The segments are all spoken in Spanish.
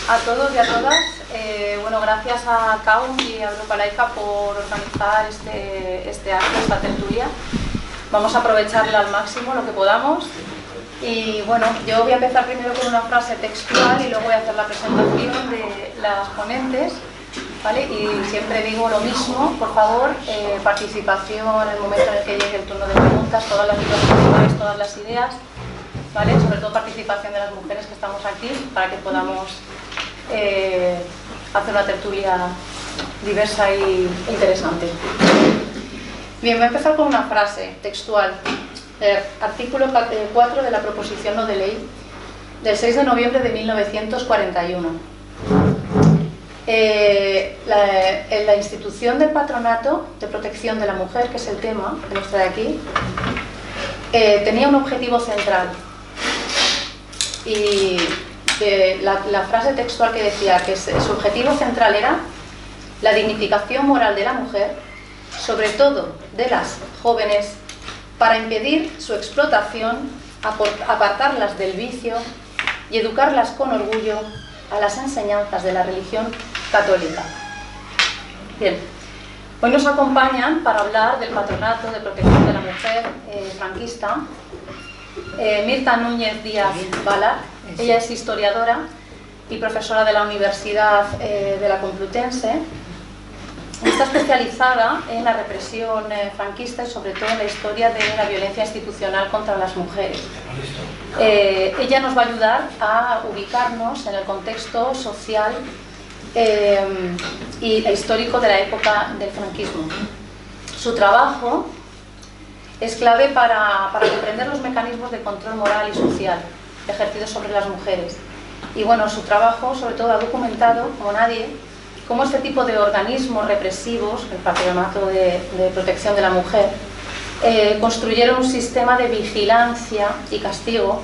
a todos y a todas. Bueno, gracias a CAUM y a Europa Laica por organizar este acto, esta tertulia. Vamos a aprovecharla al máximo, lo que podamos. Y bueno, yo voy a empezar primero con una frase textual y luego voy a hacer la presentación de las ponentes, ¿vale? Y siempre digo lo mismo, por favor, participación en el momento en el que llegue el turno de preguntas, todas las ideas, todas las ideas, ¿vale? Sobre todo participación de las mujeres que estamos aquí para que podamos hacer una tertulia diversa e interesante. Bien, voy a empezar con una frase textual. Artículo 4 de la proposición no de ley del 6 de noviembre de 1941. La institución del Patronato de Protección de la Mujer, que es el tema de nuestra de aquí, tenía un objetivo central. Y la frase textual que decía que su objetivo central era la dignificación moral de la mujer, sobre todo de las jóvenes, para impedir su explotación, apartarlas del vicio y educarlas con orgullo a las enseñanzas de la religión católica. Bien, hoy nos acompañan para hablar del Patronato de Protección de la Mujer franquista Mirta Núñez Díaz Balart. Ella es historiadora y profesora de la Universidad de la Complutense. Está especializada en la represión franquista y sobre todo en la historia de la violencia institucional contra las mujeres. Ella nos va a ayudar a ubicarnos en el contexto social e histórico de la época del franquismo. Su trabajo es clave para comprender los mecanismos de control moral y social ejercidos sobre las mujeres. Y bueno, su trabajo sobre todo ha documentado, como nadie, cómo este tipo de organismos represivos, el Patronato de Protección de la Mujer, construyeron un sistema de vigilancia y castigo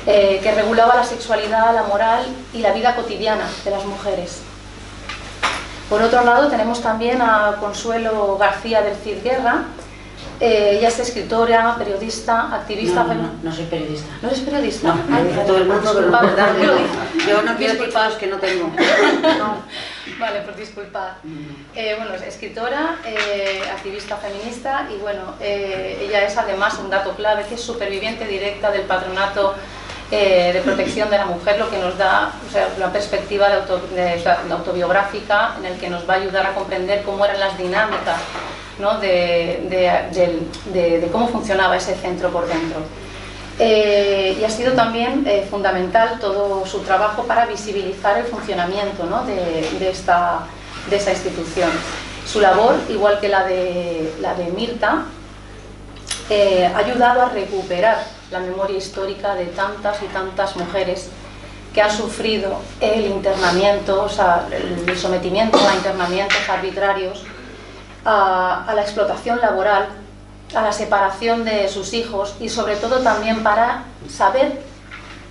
que regulaba la sexualidad, la moral y la vida cotidiana de las mujeres. Por otro lado, tenemos también a Consuelo García del Cid Guerra. Ella es escritora, periodista, activista... No soy periodista. ¿No eres periodista? No, me dice todo el mundo, pero no, verdad, yo no quiero culpados que no tengo. No. Vale, pues disculpad. Bueno, es escritora, activista feminista y bueno, ella es además, un dato clave, que es superviviente directa del Patronato de Protección de la Mujer, lo que nos da, o sea, una perspectiva autobiográfica en el que nos va a ayudar a comprender cómo eran las dinámicas, ¿no? de cómo funcionaba ese centro por dentro. Y ha sido también fundamental todo su trabajo para visibilizar el funcionamiento, ¿no? de esa institución. Su labor, igual que la de Mirta, ha ayudado a recuperar la memoria histórica de tantas y tantas mujeres que han sufrido el internamiento, o sea, el sometimiento a internamientos arbitrarios, a la explotación laboral, a la separación de sus hijos y sobre todo también para saber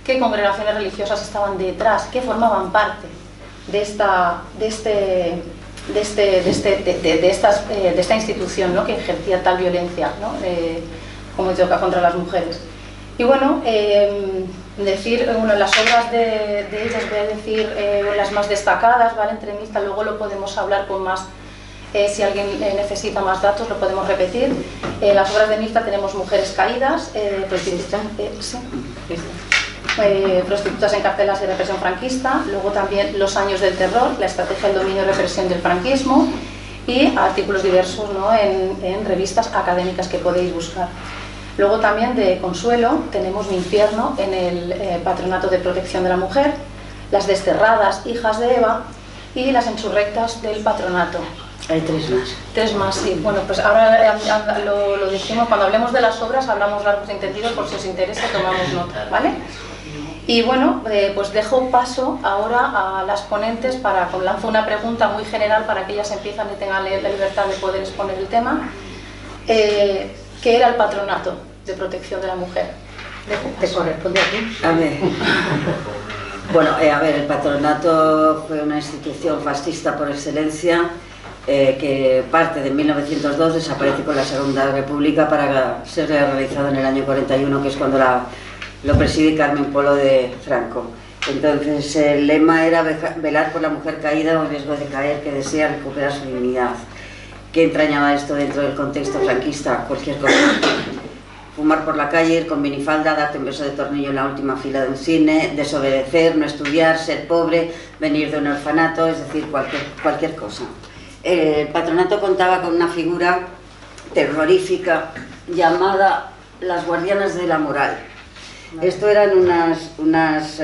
qué congregaciones religiosas estaban detrás, qué formaban parte de esta institución, ¿no? que ejercía tal violencia, ¿no? como toca contra las mujeres. Y bueno, las obras de ellas voy a decir las más destacadas, ¿vale? Entre Mirta, luego lo podemos hablar con más. Si alguien necesita más datos lo podemos repetir. Las obras de Mirta tenemos Mujeres caídas, prostitutas encarceladas y represión franquista, luego también Los años del terror, la estrategia del dominio y represión del franquismo y artículos diversos, ¿no? en revistas académicas que podéis buscar. Luego también de Consuelo tenemos Mi infierno en el Patronato de Protección de la Mujer, Las desterradas, hijas de Eva y Las insurrectas del Patronato. Hay tres más. Tres más, sí. Bueno, pues ahora lo decimos, cuando hablemos de las obras hablamos largos y entendidos, por si os interesa tomamos nota, ¿vale? Y bueno, pues dejo paso ahora a las ponentes para lanzo una pregunta muy general para que ellas empiezan y tengan la libertad de poder exponer el tema. ¿Qué era el Patronato de Protección de la Mujer? ¿Te corresponde a ti? A ver. Bueno, a ver, el Patronato fue una institución fascista por excelencia que parte de 1902, desaparece con la Segunda República para ser realizado en el año 41, que es cuando lo preside Carmen Polo de Franco. Entonces el lema era velar por la mujer caída o en riesgo de caer que desea recuperar su dignidad. ¿Qué entrañaba esto dentro del contexto franquista? Cualquier cosa. Fumar por la calle, ir con minifalda, darte un beso de tornillo en la última fila de un cine, desobedecer, no estudiar, ser pobre, venir de un orfanato, es decir, cualquier cosa. El patronato contaba con una figura terrorífica llamada las guardianas de la moral. Esto eran unas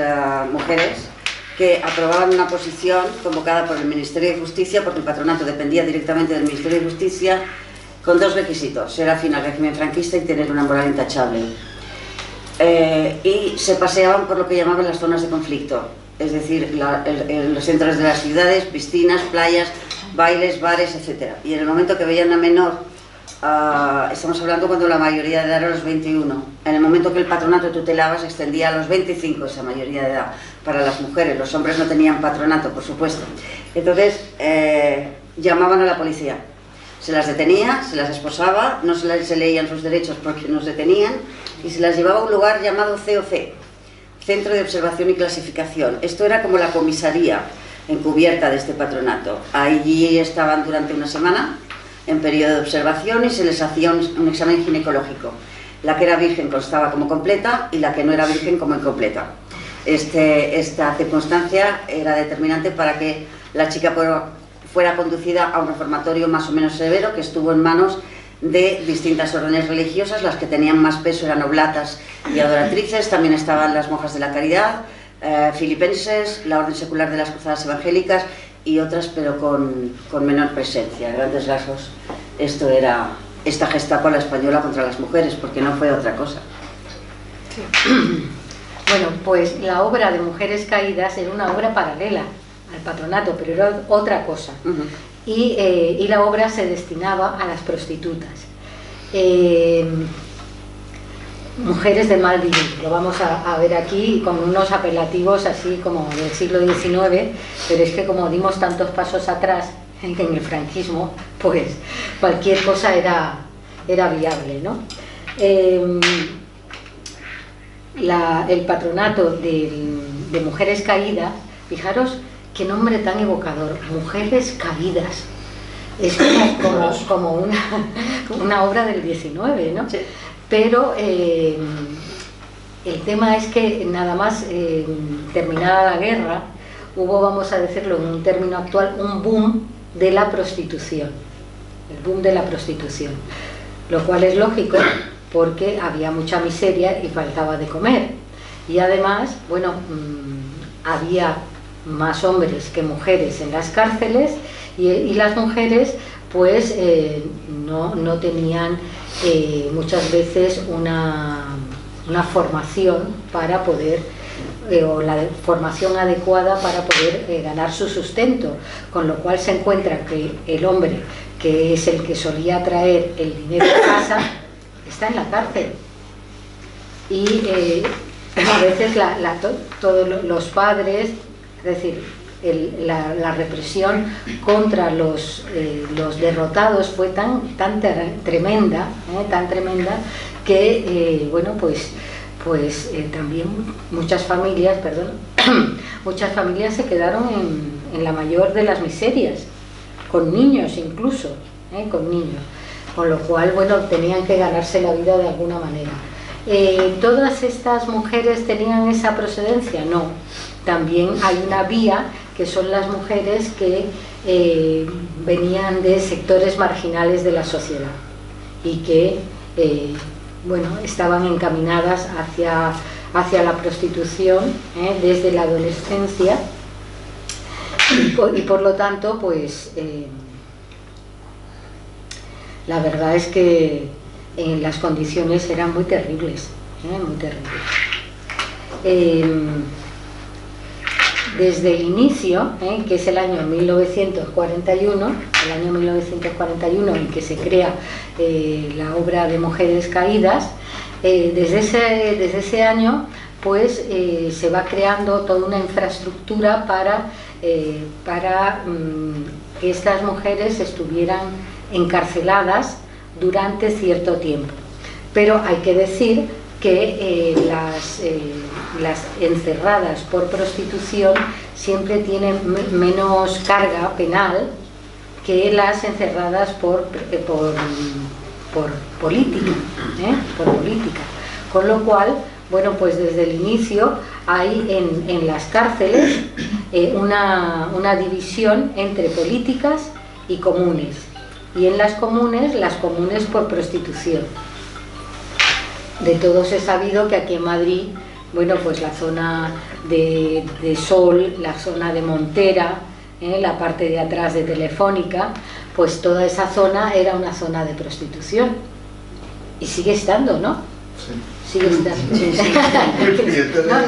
mujeres que aprobaban una posición convocada por el Ministerio de Justicia, porque el patronato dependía directamente del Ministerio de Justicia, con dos requisitos: ser afín al régimen franquista y tener una moral intachable. Y se paseaban por lo que llamaban las zonas de conflicto, es decir, los centros de las ciudades, piscinas, playas, bailes, bares, etc. Y en el momento que veían a menor, estamos hablando cuando la mayoría de edad era los 21, en el momento que el patronato tutelaba se extendía a los 25 esa mayoría de edad para las mujeres. Los hombres no tenían patronato, por supuesto. Entonces llamaban a la policía, se las detenía, se las esposaba, no se leían sus derechos porque nos detenían, y se las llevaba a un lugar llamado COC, Centro de Observación y Clasificación. Esto era como la comisaría encubierta de este patronato. Allí estaban durante una semana en periodo de observación y se les hacía un examen ginecológico. La que era virgen constaba como completa y la que no era virgen como incompleta. Esta circunstancia era determinante para que la chica fuera conducida a un reformatorio más o menos severo, que estuvo en manos de distintas órdenes religiosas. Las que tenían más peso eran oblatas y adoratrices, también estaban las monjas de la caridad, filipenses, la orden secular de las cruzadas evangélicas y otras, pero con menor presencia. A grandes rasgos, esto era esta Gestapo a la española contra las mujeres, porque no fue otra cosa. Sí. Bueno, pues la obra de Mujeres Caídas era una obra paralela al patronato, pero era otra cosa. Y la obra se destinaba a las prostitutas. Mujeres de mal vivir, lo vamos a ver aquí con unos apelativos así como del siglo XIX, pero es que como dimos tantos pasos atrás en el franquismo, pues cualquier cosa era viable, ¿no? El patronato de Mujeres Caídas, fijaros qué nombre tan evocador, Mujeres Caídas, es como una obra del XIX, ¿no? Sí. Pero el tema es que nada más terminada la guerra, hubo, vamos a decirlo en un término actual, un boom de la prostitución, el boom de la prostitución, lo cual es lógico porque había mucha miseria y faltaba de comer, y además, bueno, había más hombres que mujeres en las cárceles, y las mujeres pues no tenían muchas veces una formación para poder, o la formación adecuada para poder ganar su sustento, con lo cual se encuentra que el hombre, que es el que solía traer el dinero a casa, está en la cárcel. Y a veces todos los padres, es decir, la represión contra los derrotados fue tan tremenda que bueno, pues también muchas familias se quedaron en la mayor de las miserias, con niños incluso, con niños, con lo cual, bueno, tenían que ganarse la vida de alguna manera. ¿Todas estas mujeres tenían esa procedencia? No. También hay una vía, que son las mujeres que venían de sectores marginales de la sociedad y que bueno, estaban encaminadas hacia la prostitución desde la adolescencia, y por lo tanto, pues la verdad es que las condiciones eran muy terribles, muy terribles. Desde el inicio, que es el año 1941, en que se crea la obra de Mujeres Caídas, desde ese año pues se va creando toda una infraestructura para que estas mujeres estuvieran encarceladas durante cierto tiempo. Pero hay que decir que las encerradas por prostitución siempre tienen menos carga penal que las encerradas por política, por política. Con lo cual, bueno, pues desde el inicio hay en las cárceles una división entre políticas y comunes. Y en las comunes por prostitución. De todos he sabido que aquí en Madrid, bueno, pues la zona de Sol, la zona de Montera, la parte de atrás de Telefónica, pues toda esa zona era una zona de prostitución. Y sigue estando, ¿no? Sí. Sigue estando. Sí, sí.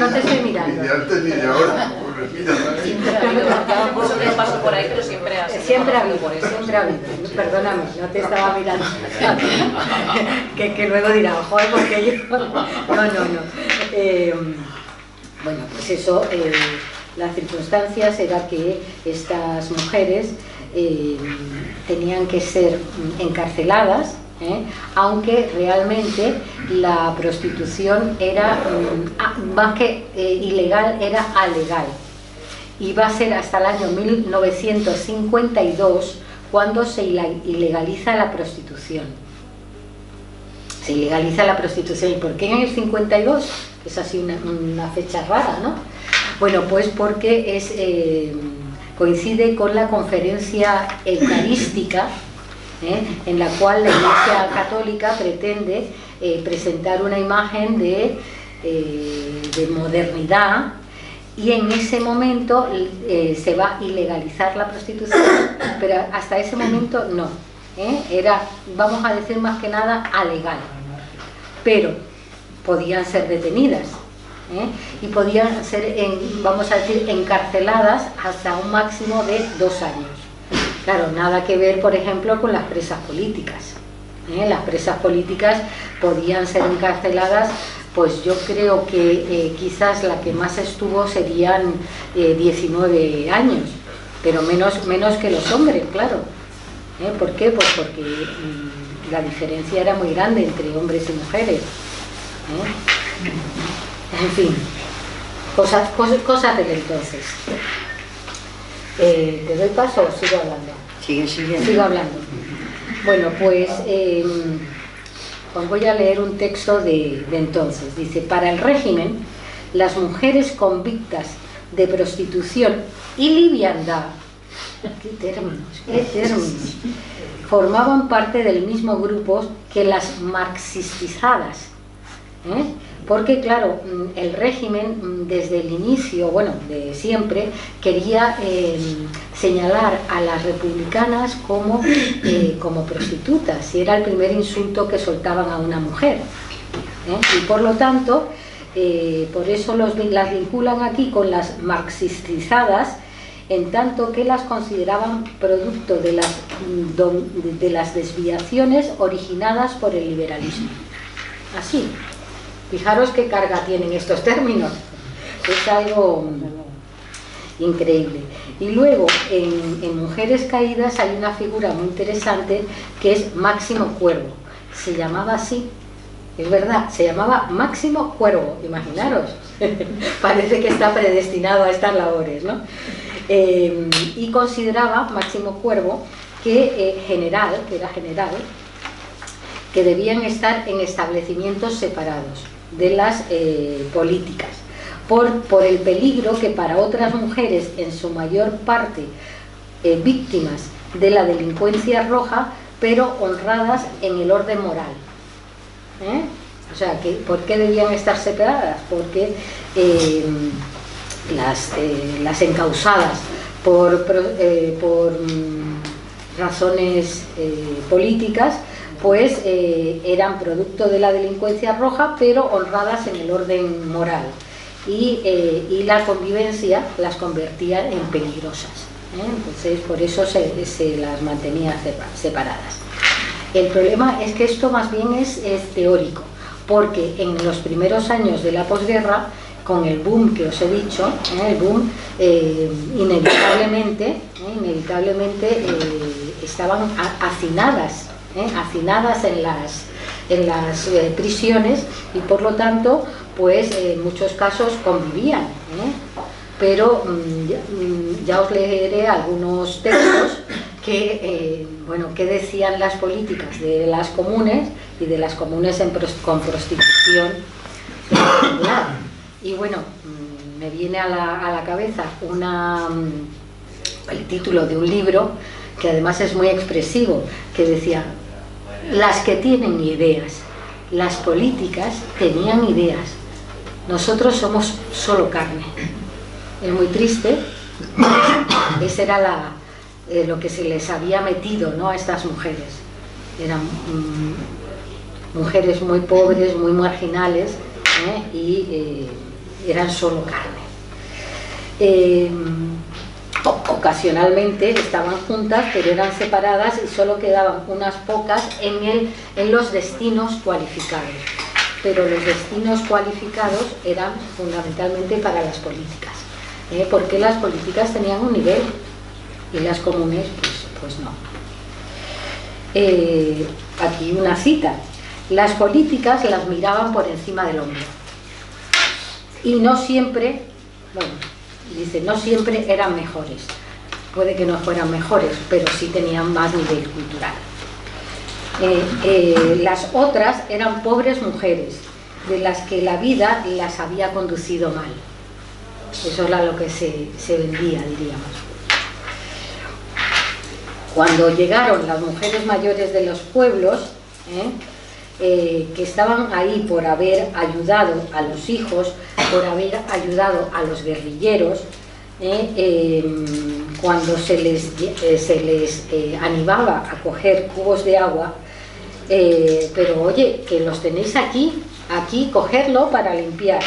No te estoy mirando. Ni de antes ni de ahora. Siempre ha habido, yo no paso por ahí, pero siempre ha habido. Siempre ha habido. Perdóname, no te estaba mirando. que luego dirán, joder, porque yo... No. Bueno, pues eso, las circunstancias era que estas mujeres tenían que ser encarceladas, aunque realmente la prostitución era, más que ilegal, era alegal. Y va a ser hasta el año 1952 cuando se ilegaliza la prostitución. Se ilegaliza la prostitución. ¿Y por qué en el 52? Es así una fecha rara, ¿no? Bueno, pues porque coincide con la conferencia eucarística, en la cual la Iglesia Católica pretende presentar una imagen de modernidad, y en ese momento se va a ilegalizar la prostitución, pero hasta ese momento no, era, vamos a decir más que nada, alegal, pero podían ser detenidas, y podían ser, vamos a decir, encarceladas hasta un máximo de 2 años. Claro, nada que ver, por ejemplo, con las presas políticas. Las presas políticas podían ser encarceladas, pues yo creo que quizás la que más estuvo serían 19 años, pero menos que los hombres, claro. ¿Por qué? Pues porque la diferencia era muy grande entre hombres y mujeres. En fin, cosas del entonces. ¿Te doy paso o sigo hablando? Sigo hablando. Bueno, pues os voy a leer un texto de entonces. Dice: para el régimen, las mujeres convictas de prostitución y liviandad, qué términos, formaban parte del mismo grupo que las marxistizadas, porque claro, el régimen desde el inicio, bueno, de siempre, quería señalar a las republicanas como prostitutas, y era el primer insulto que soltaban a una mujer, y por lo tanto, por eso las vinculan aquí con las marxistizadas, en tanto que las consideraban producto de las desviaciones originadas por el liberalismo. Así. Fijaros qué carga tienen estos términos. Es algo increíble. Y luego, en Mujeres Caídas hay una figura muy interesante que es Máximo Cuervo. Se llamaba así, es verdad, se llamaba Máximo Cuervo, imaginaros. Parece que está predestinado a estas labores, ¿no? Y consideraba Máximo Cuervo que era general, que debían estar en establecimientos separados de las políticas, por el peligro que para otras mujeres, en su mayor parte víctimas de la delincuencia roja, pero honradas en el orden moral. O sea, ¿por qué debían estar separadas? Porque las encausadas por razones políticas, pues eran producto de la delincuencia roja, pero honradas en el orden moral, y la convivencia las convertía en peligrosas, entonces por eso se las mantenía separadas. El problema es que esto más bien es teórico, porque en los primeros años de la posguerra, con el boom que os he dicho, el boom, inevitablemente estaban hacinadas en las prisiones, y por lo tanto pues en muchos casos convivían, pero ya os leeré algunos textos que, bueno, que decían las políticas de las comunes y de las comunes con prostitución regular. Y bueno, me viene a la cabeza el título de un libro que además es muy expresivo, que decía: las que tienen ideas, las políticas tenían ideas, nosotros somos solo carne. Es muy triste. Ese era lo que se les había metido, ¿no?, a estas mujeres. Eran mujeres muy pobres, muy marginales, y eran solo carne. Ocasionalmente estaban juntas, pero eran separadas y solo quedaban unas pocas en los destinos cualificados. Pero los destinos cualificados eran fundamentalmente para las políticas, porque las políticas tenían un nivel y las comunes pues no. Aquí una cita: las políticas las miraban por encima del hombro y no siempre, bueno, dice, no siempre eran mejores. Puede que no fueran mejores, pero sí tenían más nivel cultural. Las otras eran pobres mujeres, de las que la vida las había conducido mal. Eso era lo que se vendía, diríamos. Cuando llegaron las mujeres mayores de los pueblos, que estaban ahí por haber ayudado a los hijos, por haber ayudado a los guerrilleros, cuando se les animaba a coger cubos de agua, pero oye, que los tenéis aquí, cogerlo para limpiar.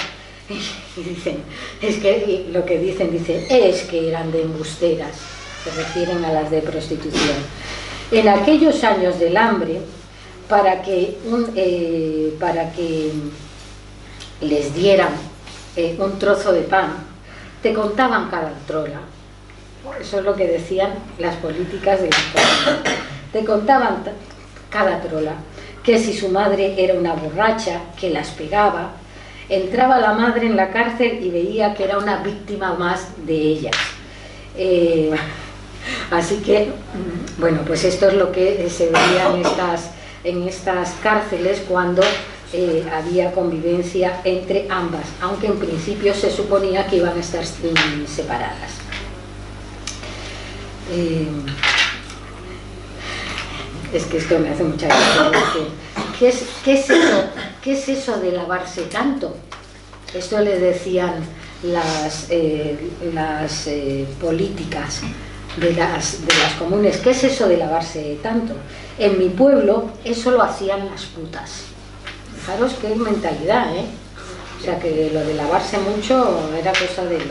Y dicen, es que lo que dicen, es que eran de embusteras, se refieren a las de prostitución. En aquellos años del hambre, para que les dieran un trozo de pan, te contaban cada trola. Eso es lo que decían las políticas de las comunas. Te contaban cada trola, que si su madre era una borracha, que las pegaba, entraba la madre en la cárcel y veía que era una víctima más de ellas. Así que, bueno, pues esto es lo que se veía en estas cárceles cuando había convivencia entre ambas, aunque en principio se suponía que iban a estar separadas. Es que esto me hace mucha gracia. ¿Qué es eso de lavarse tanto? Esto le decían las políticas de las comunes. ¿Qué es eso de lavarse tanto? En mi pueblo eso lo hacían las putas. Fijaros qué mentalidad, O sea, que lo de lavarse mucho era cosa de los...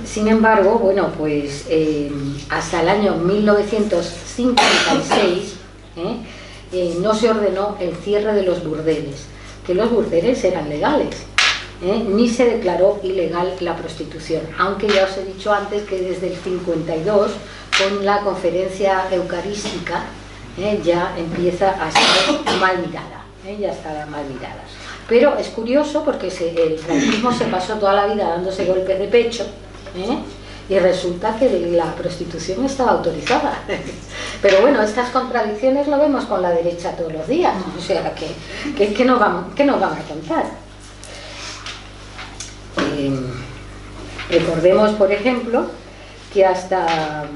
sin embargo, bueno, pues hasta el año 1956 no se ordenó el cierre de los burdeles, que los burdeles eran legales, ni se declaró ilegal la prostitución, aunque ya os he dicho antes que desde el 52, con la conferencia eucarística, ya empieza a ser mal mirada, ya está mal mirada. Pero es curioso porque el franquismo se pasó toda la vida dándose golpes de pecho, y resulta que la prostitución estaba autorizada. Pero bueno, estas contradicciones lo vemos con la derecha todos los días, o sea, ¿qué nos van a contar? Recordemos, por ejemplo, que hasta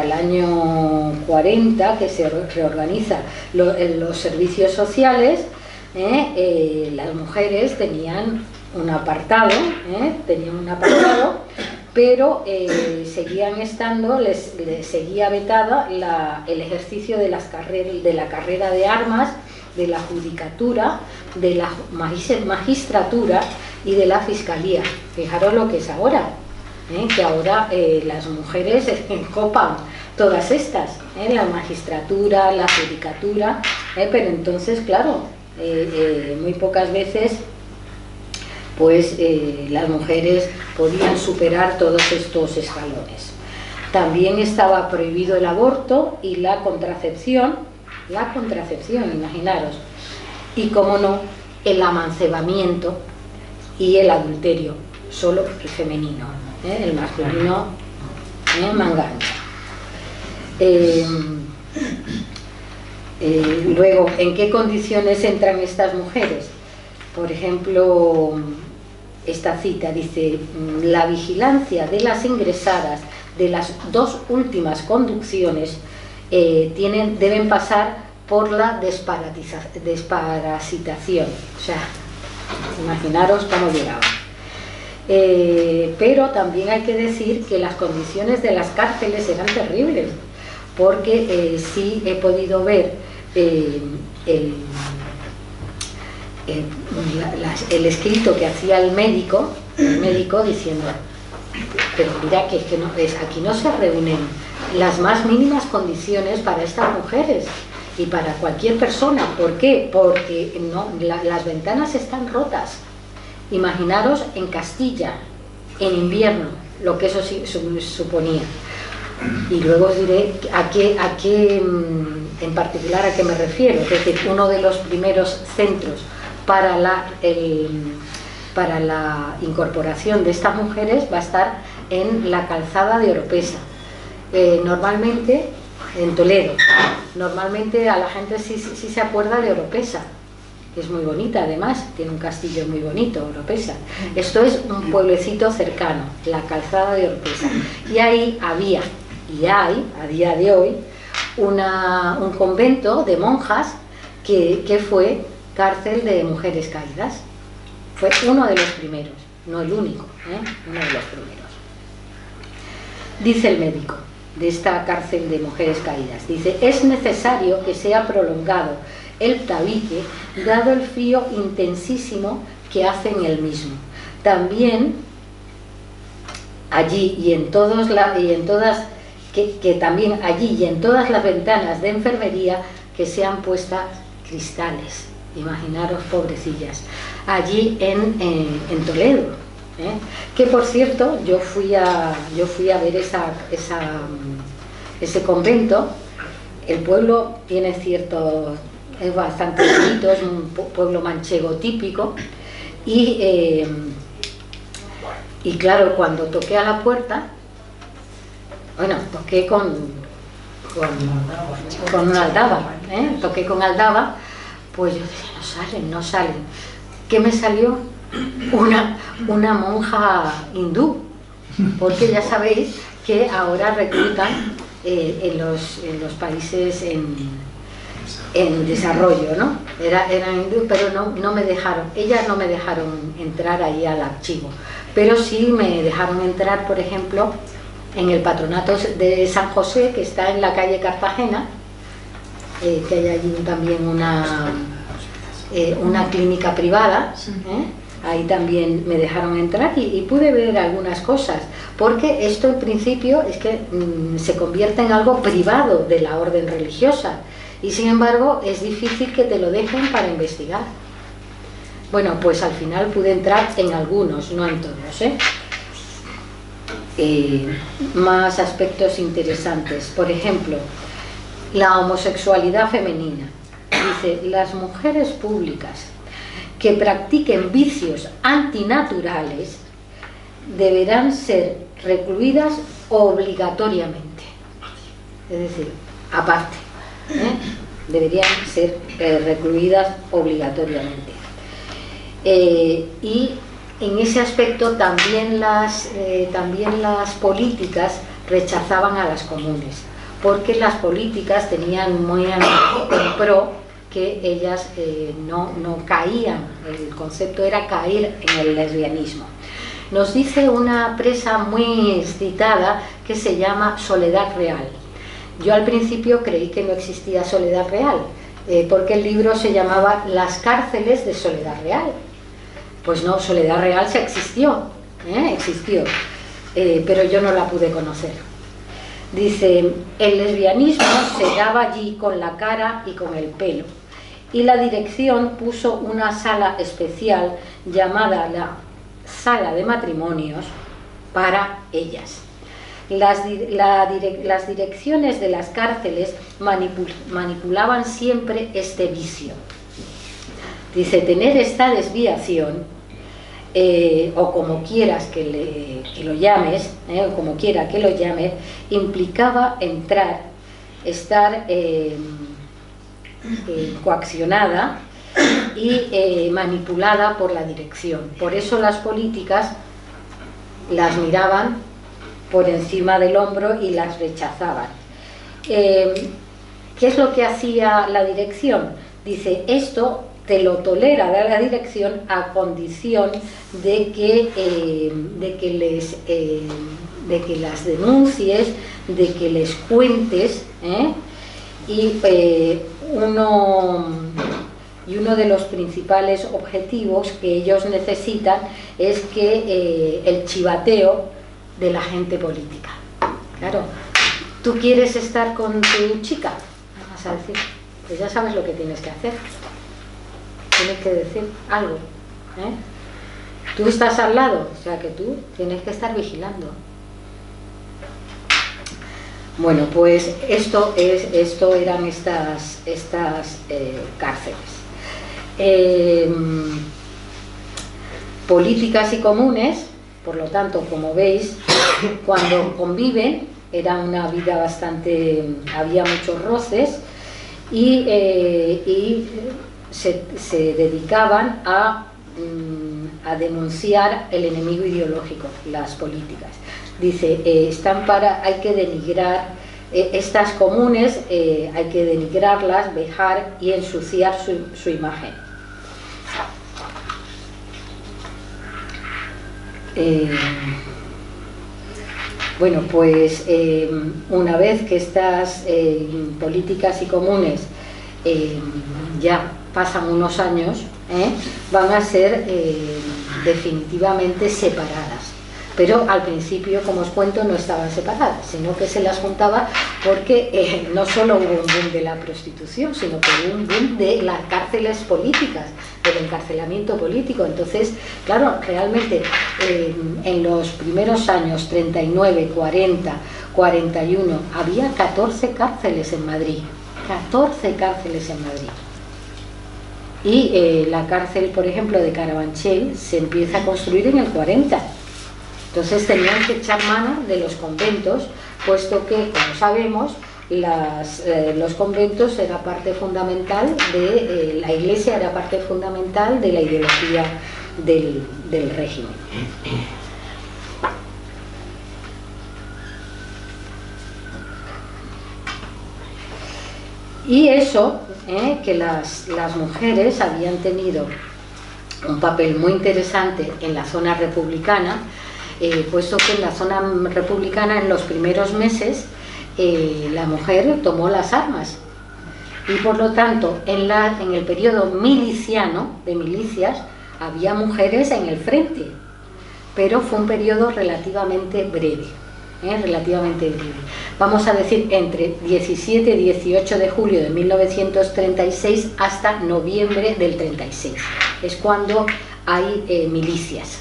el año 40, que se reorganiza los servicios sociales, las mujeres tenían un apartado, pero seguían estando, les seguía vetada el ejercicio de la carrera de armas, de la judicatura, de la magistratura y de la fiscalía. Fijaros lo que es ahora, que ahora las mujeres copan todas estas, la magistratura, la judicatura, pero entonces, claro, muy pocas veces pues las mujeres podían superar todos estos escalones. También estaba prohibido el aborto y la contracepción, la contracepción, imaginaros. Y cómo no, el amancebamiento y el adulterio, solo el femenino, el masculino mangancha. Luego, ¿en qué condiciones entran estas mujeres? Por ejemplo, esta cita dice: la vigilancia de las ingresadas de las 2 últimas conducciones deben pasar por la desparasitación. O sea, imaginaros cómo llegaba. Pero también hay que decir que las condiciones de las cárceles eran terribles, porque sí he podido ver el escrito que hacía el médico diciendo: pero mira que, aquí no se reúnen las más mínimas condiciones para estas mujeres y para cualquier persona. ¿Por qué? Porque las ventanas están rotas. Imaginaros en Castilla, en invierno, lo que eso suponía. Y luego os diré a qué en particular a qué me refiero. Es decir, uno de los primeros centros para la incorporación de estas mujeres va a estar en la calzada de Oropesa, normalmente en Toledo. Normalmente a la gente sí se acuerda de Oropesa, es muy bonita, además tiene un castillo muy bonito, Oropesa. Esto es un pueblecito cercano, la calzada de Oropesa, y ahí había y hay a día de hoy un convento de monjas que fue cárcel de mujeres caídas. Fue uno de los primeros, no el único, uno de los primeros. Dice el médico de esta cárcel de mujeres caídas, dice: es necesario que sea prolongado el tabique, dado el frío intensísimo que hace en el mismo. También allí y en todas también allí y en todas las ventanas de enfermería que sean puestas cristales. Imaginaros, pobrecillas, allí en Toledo, que por cierto yo fui a ver ese convento. El pueblo tiene es bastante bonito, es un pueblo manchego típico, y claro, cuando toqué a la puerta, bueno, toqué con una aldaba, toqué con aldaba. Pues yo decía: no salen. ¿Qué me salió? Una monja hindú, porque ya sabéis que ahora reclutan en los países en desarrollo, ¿no? Eran hindú, pero no me dejaron, ellas no me dejaron entrar ahí al archivo, pero sí me dejaron entrar, por ejemplo, en el patronato de San José, que está en la calle Cartagena, que hay allí también una clínica privada, ahí también me dejaron entrar y pude ver algunas cosas, porque esto en principio es que se convierte en algo privado de la orden religiosa, y sin embargo es difícil que te lo dejen para investigar. Bueno, pues al final pude entrar en algunos, no en todos, más aspectos interesantes. Por ejemplo, la homosexualidad femenina. Dice: las mujeres públicas que practiquen vicios antinaturales deberán ser recluidas obligatoriamente. Es decir, aparte, deberían ser recluidas obligatoriamente. Y en ese aspecto también las políticas rechazaban a las comunes, porque las políticas tenían muy en pro que ellas no caían, el concepto era caer en el lesbianismo. Nos dice una presa muy citada que se llama Soledad Real. Yo al principio creí que no existía Soledad Real, porque el libro se llamaba Las cárceles de Soledad Real. Pues no, Soledad Real sí existió, pero yo no la pude conocer. Dice: el lesbianismo se daba allí con la cara y con el pelo, y la dirección puso una sala especial llamada la sala de matrimonios para ellas. las direcciones de las cárceles manipulaban siempre este vicio. Dice, tener esta desviación, o como quieras que lo llames, o como quiera que lo llames, implicaba estar coaccionada y manipulada por la dirección. Por eso las políticas las miraban por encima del hombro y las rechazaban. ¿Qué es lo que hacía la dirección? Dice, esto te lo tolera la dirección a condición de que las denuncies, de que les cuentes, y uno de los principales objetivos que ellos necesitan es que el chivateo de la gente política. Claro, ¿tú quieres estar con tu chica? Vas a decir, pues ya sabes lo que tienes que hacer. Tienes que decir algo. Tú estás al lado, o sea que tú tienes que estar vigilando. Bueno, pues esto eran estas cárceles. Políticas y comunes, por lo tanto, como veis, cuando conviven, era una vida bastante, había muchos roces y se dedicaban a denunciar el enemigo ideológico, las políticas. Dice, hay que denigrar estas comunes, hay que denigrarlas, vejar y ensuciar su imagen. Bueno, pues una vez que estas políticas y comunes ya pasan unos años, van a ser definitivamente separadas. Pero al principio, como os cuento, no estaban separadas, sino que se las juntaba porque no solo hubo un boom de la prostitución, sino que hubo un boom de las cárceles políticas, del encarcelamiento político. Entonces, claro, realmente en los primeros años, 39, 40, 41, había 14 cárceles en Madrid. 14 cárceles en Madrid. Y la cárcel, por ejemplo, de Carabanchel se empieza a construir en el 40. Entonces tenían que echar mano de los conventos, puesto que, como sabemos, los conventos era parte fundamental de la Iglesia, era parte fundamental de la ideología del régimen. Y eso, que las mujeres habían tenido un papel muy interesante en la zona republicana, puesto que en la zona republicana en los primeros meses la mujer tomó las armas y por lo tanto en el periodo miliciano, de milicias, había mujeres en el frente, pero fue un periodo relativamente breve. Vamos a decir entre 17 y 18 de julio de 1936 hasta noviembre del 36, es cuando hay milicias.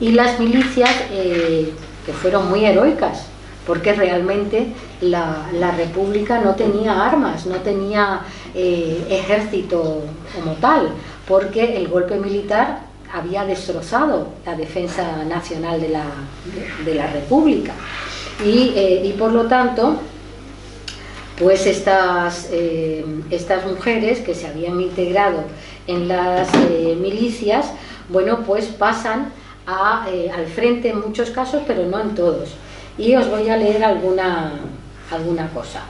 Y las milicias que fueron muy heroicas, porque realmente la República no tenía armas, no tenía ejército como tal, porque el golpe militar había destrozado la defensa nacional de la República. Y por lo tanto, pues estas mujeres que se habían integrado en las milicias, bueno, pues pasan al frente en muchos casos, pero no en todos. Y os voy a leer alguna cosa.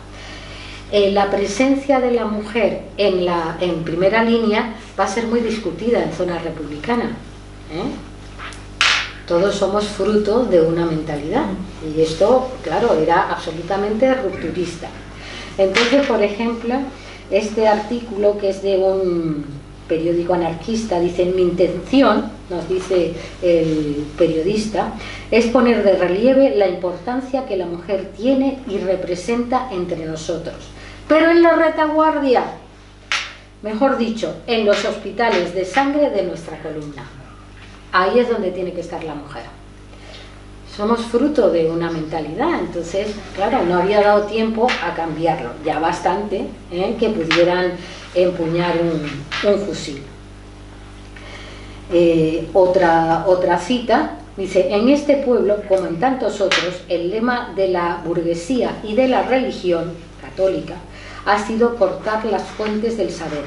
La presencia de la mujer en primera línea va a ser muy discutida en zona republicana. Todos somos fruto de una mentalidad y esto, claro, era absolutamente rupturista. Entonces, por ejemplo, este artículo, que es de un periódico anarquista, dice: mi intención, nos dice el periodista, es poner de relieve la importancia que la mujer tiene y representa entre nosotros, pero en la retaguardia, mejor dicho, en los hospitales de sangre de nuestra columna. Ahí es donde tiene que estar la mujer. somos fruto de una mentalidad. Entonces, claro, no había dado tiempo a cambiarlo, ya bastante que pudieran empuñar un fusil. Otra cita dice: en este pueblo, como en tantos otros, el lema de la burguesía y de la religión católica ha sido cortar las fuentes del saber.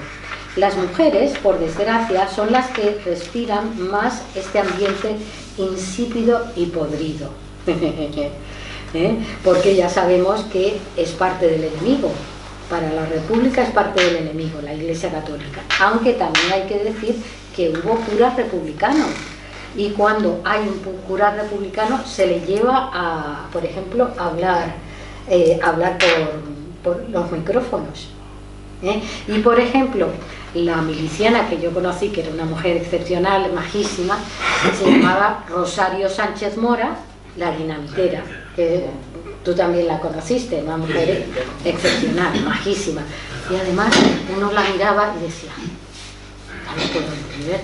Las mujeres, por desgracia, son las que respiran más este ambiente insípido y podrido. Porque ya sabemos que es parte del enemigo. Para la República es parte del enemigo, la Iglesia Católica. Aunque también hay que decir que hubo curas republicanos. Y cuando hay un cura republicano se le lleva a, por ejemplo, a hablar por los micrófonos. Y por ejemplo, la miliciana que yo conocí, que era una mujer excepcional, majísima, se llamaba Rosario Sánchez Mora, la dinamitera, que tú también la conociste, una mujer excepcional, majísima. Y además uno la miraba y decía: no lo puedo entender,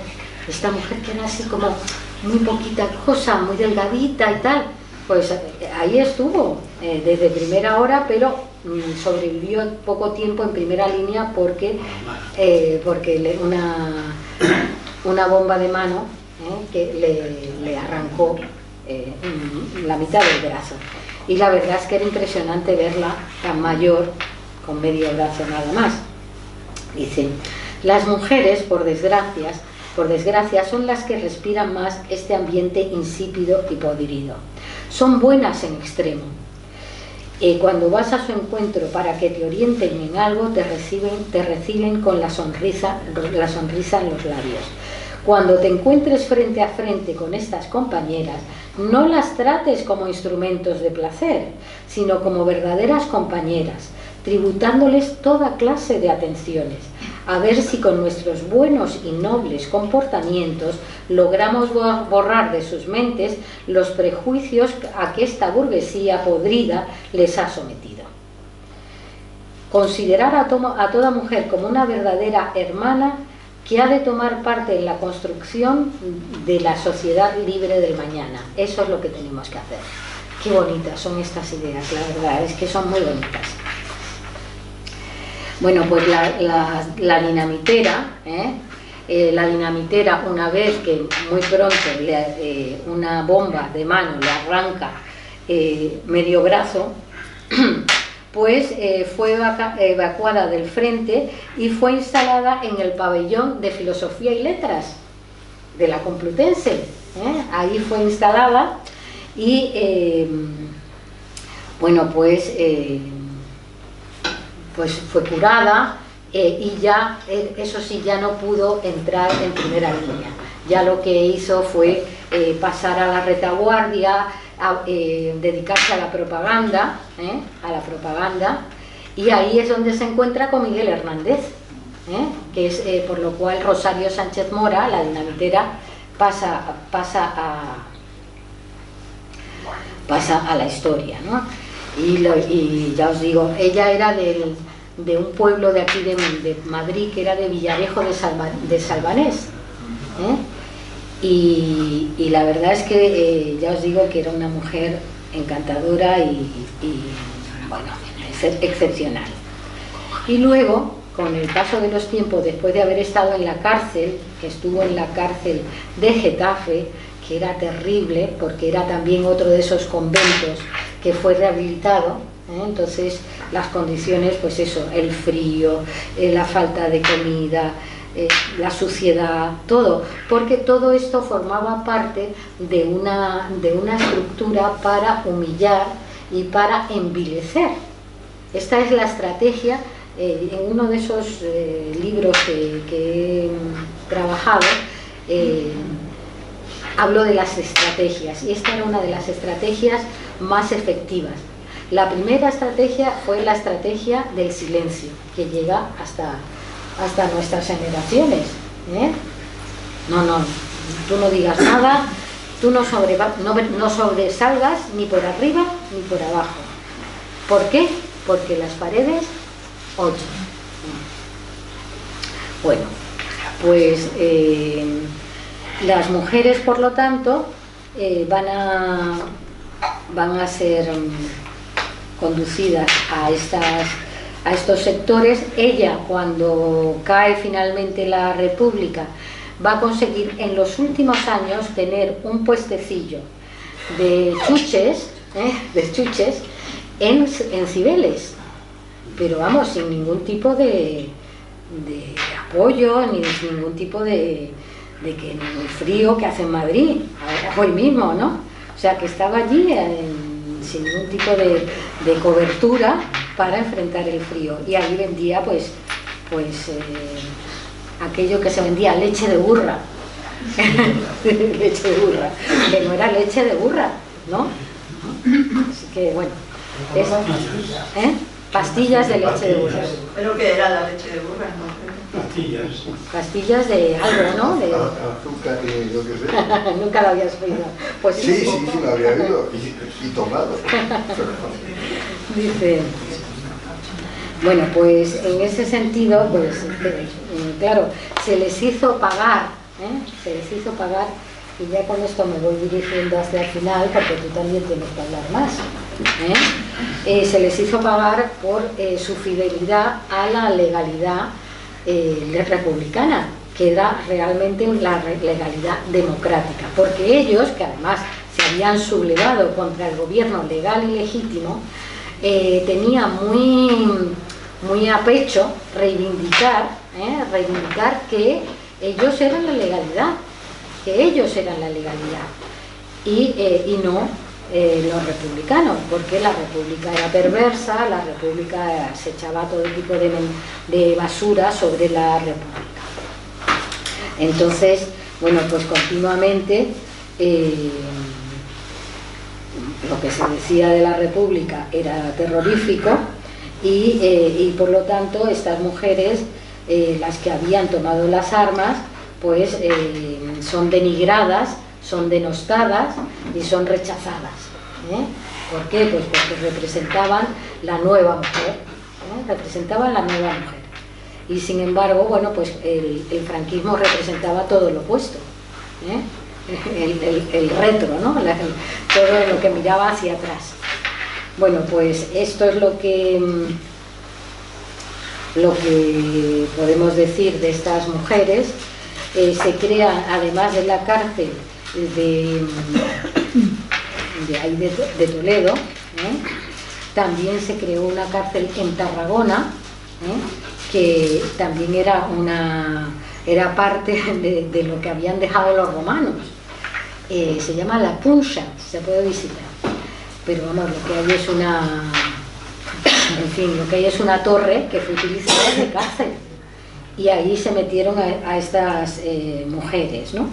esta mujer que era así como muy poquita cosa, muy delgadita y tal, pues ahí estuvo desde primera hora, pero sobrevivió poco tiempo en primera línea porque una bomba de mano que le arrancó la mitad del brazo. Y la verdad es que era impresionante verla tan mayor, con medio brazo nada más. Dice: las mujeres, por desgracia, son las que respiran más este ambiente insípido y podrido. Son buenas en extremo. Cuando vas a su encuentro para que te orienten en algo, te reciben con la sonrisa en los labios. Cuando te encuentres frente a frente con estas compañeras, no las trates como instrumentos de placer, sino como verdaderas compañeras, tributándoles toda clase de atenciones, a ver si con nuestros buenos y nobles comportamientos logramos borrar de sus mentes los prejuicios a que esta burguesía podrida les ha sometido. Considerar a toda mujer como una verdadera hermana que ha de tomar parte en la construcción de la sociedad libre del mañana. Eso es lo que tenemos que hacer. Qué bonitas son estas ideas, la verdad, es que son muy bonitas. Bueno, pues la dinamitera, la dinamitera, una vez que muy pronto una bomba de mano le arranca medio brazo, pues fue evacuada del frente y fue instalada en el pabellón de Filosofía y Letras de la Complutense. Ahí fue instalada y bueno, pues fue curada y ya, eso sí, ya no pudo entrar en primera línea. Ya lo que hizo fue pasar a la retaguardia, dedicarse a la propaganda, y ahí es donde se encuentra con Miguel Hernández, que es por lo cual Rosario Sánchez Mora, la dinamitera, pasa a la historia, ¿no? Y ya os digo, ella era de un pueblo de aquí de Madrid, que era de Villarejo de Salvanés, y la verdad es que ya os digo que era una mujer encantadora y bueno, excepcional. Y luego, con el paso de los tiempos, después de haber estado en la cárcel, que estuvo en la cárcel de Getafe, que era terrible porque era también otro de esos conventos que fue rehabilitado, entonces las condiciones, pues eso, el frío, la falta de comida, la suciedad, todo, porque todo esto formaba parte de una estructura para humillar y para envilecer. Esta es la estrategia. En uno de esos libros que he trabajado, hablo de las estrategias, y esta era una de las estrategias más efectivas. La primera estrategia fue la estrategia del silencio, que llega hasta nuestras generaciones. No, tú no digas nada, tú no sobresalgas ni por arriba ni por abajo. ¿Por qué? Porque las paredes oyen. Bueno, pues las mujeres, por lo tanto, van a van a ser conducidas a estos sectores. Ella, cuando cae finalmente la República, va a conseguir en los últimos años tener un puestecillo de chuches en Cibeles, pero vamos, sin ningún tipo de apoyo, ni ningún tipo de que el frío que hace en Madrid, hoy mismo, ¿no? O sea, que estaba allí sin ningún tipo de cobertura para enfrentar el frío, y allí vendía pues aquello que se vendía, leche de burra. Leche de burra, que no era leche de burra, ¿no? Así que bueno, pastillas de leche de burra. ¿Pero qué era la leche de burra? No. Pastillas de algo, ¿no? De azúcar y yo qué sé. Nunca lo habías oído. Pues sí, lo había oído y tomado. Dice, bueno, pues en ese sentido, pues claro, se les hizo pagar, y ya con esto me voy dirigiendo hacia el final, porque tú también tienes que hablar más. Se les hizo pagar por su fidelidad a la legalidad republicana, que era realmente la legalidad democrática, porque ellos, que además se habían sublevado contra el gobierno legal y legítimo, tenían muy a pecho reivindicar que ellos eran la legalidad, y no los republicanos, porque la república era perversa, la república se echaba todo tipo de basura sobre la república. Entonces, bueno, pues continuamente lo que se decía de la república era terrorífico, y por lo tanto estas mujeres, las que habían tomado las armas, pues son denigradas, son denostadas y son rechazadas. ¿Por qué? Pues porque representaban la nueva mujer, y sin embargo, bueno, pues el franquismo representaba todo lo opuesto, el retro, ¿no? Todo lo que miraba hacia atrás. Bueno, pues esto es lo que podemos decir de estas mujeres. Se crea, además de la cárcel de Toledo, también se creó una cárcel en Tarragona, que también era parte de lo que habían dejado los romanos. Se llama La Punxa, se puede visitar, pero vamos, lo que hay es una torre que fue utilizada de cárcel, y ahí se metieron a estas mujeres, ¿no?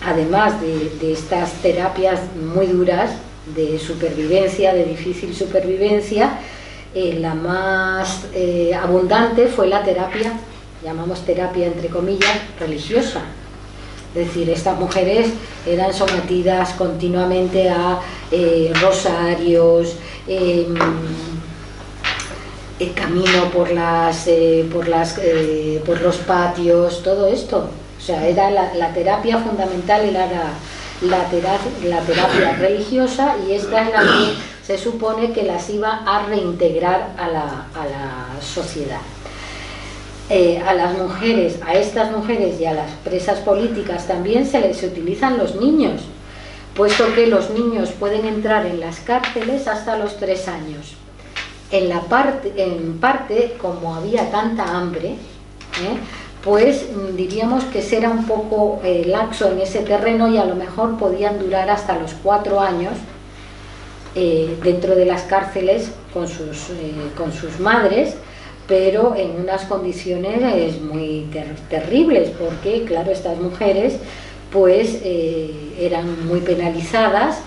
Además de estas terapias muy duras de supervivencia, de difícil supervivencia, la más abundante fue la terapia, llamamos terapia entre comillas, religiosa. Es decir, estas mujeres eran sometidas continuamente a rosarios, el camino por los patios, todo esto. O sea, era la terapia fundamental, era la terapia religiosa, y esta es la que se supone que las iba a reintegrar a la sociedad. A las mujeres, a estas mujeres y a las presas políticas también se utilizan los niños, puesto que los niños pueden entrar en las cárceles hasta los 3 años. En parte, como había tanta hambre, pues diríamos que era un poco laxo en ese terreno, y a lo mejor podían durar hasta los 4 años dentro de las cárceles con sus madres, pero en unas condiciones muy terribles, porque claro, estas mujeres pues eran muy penalizadas,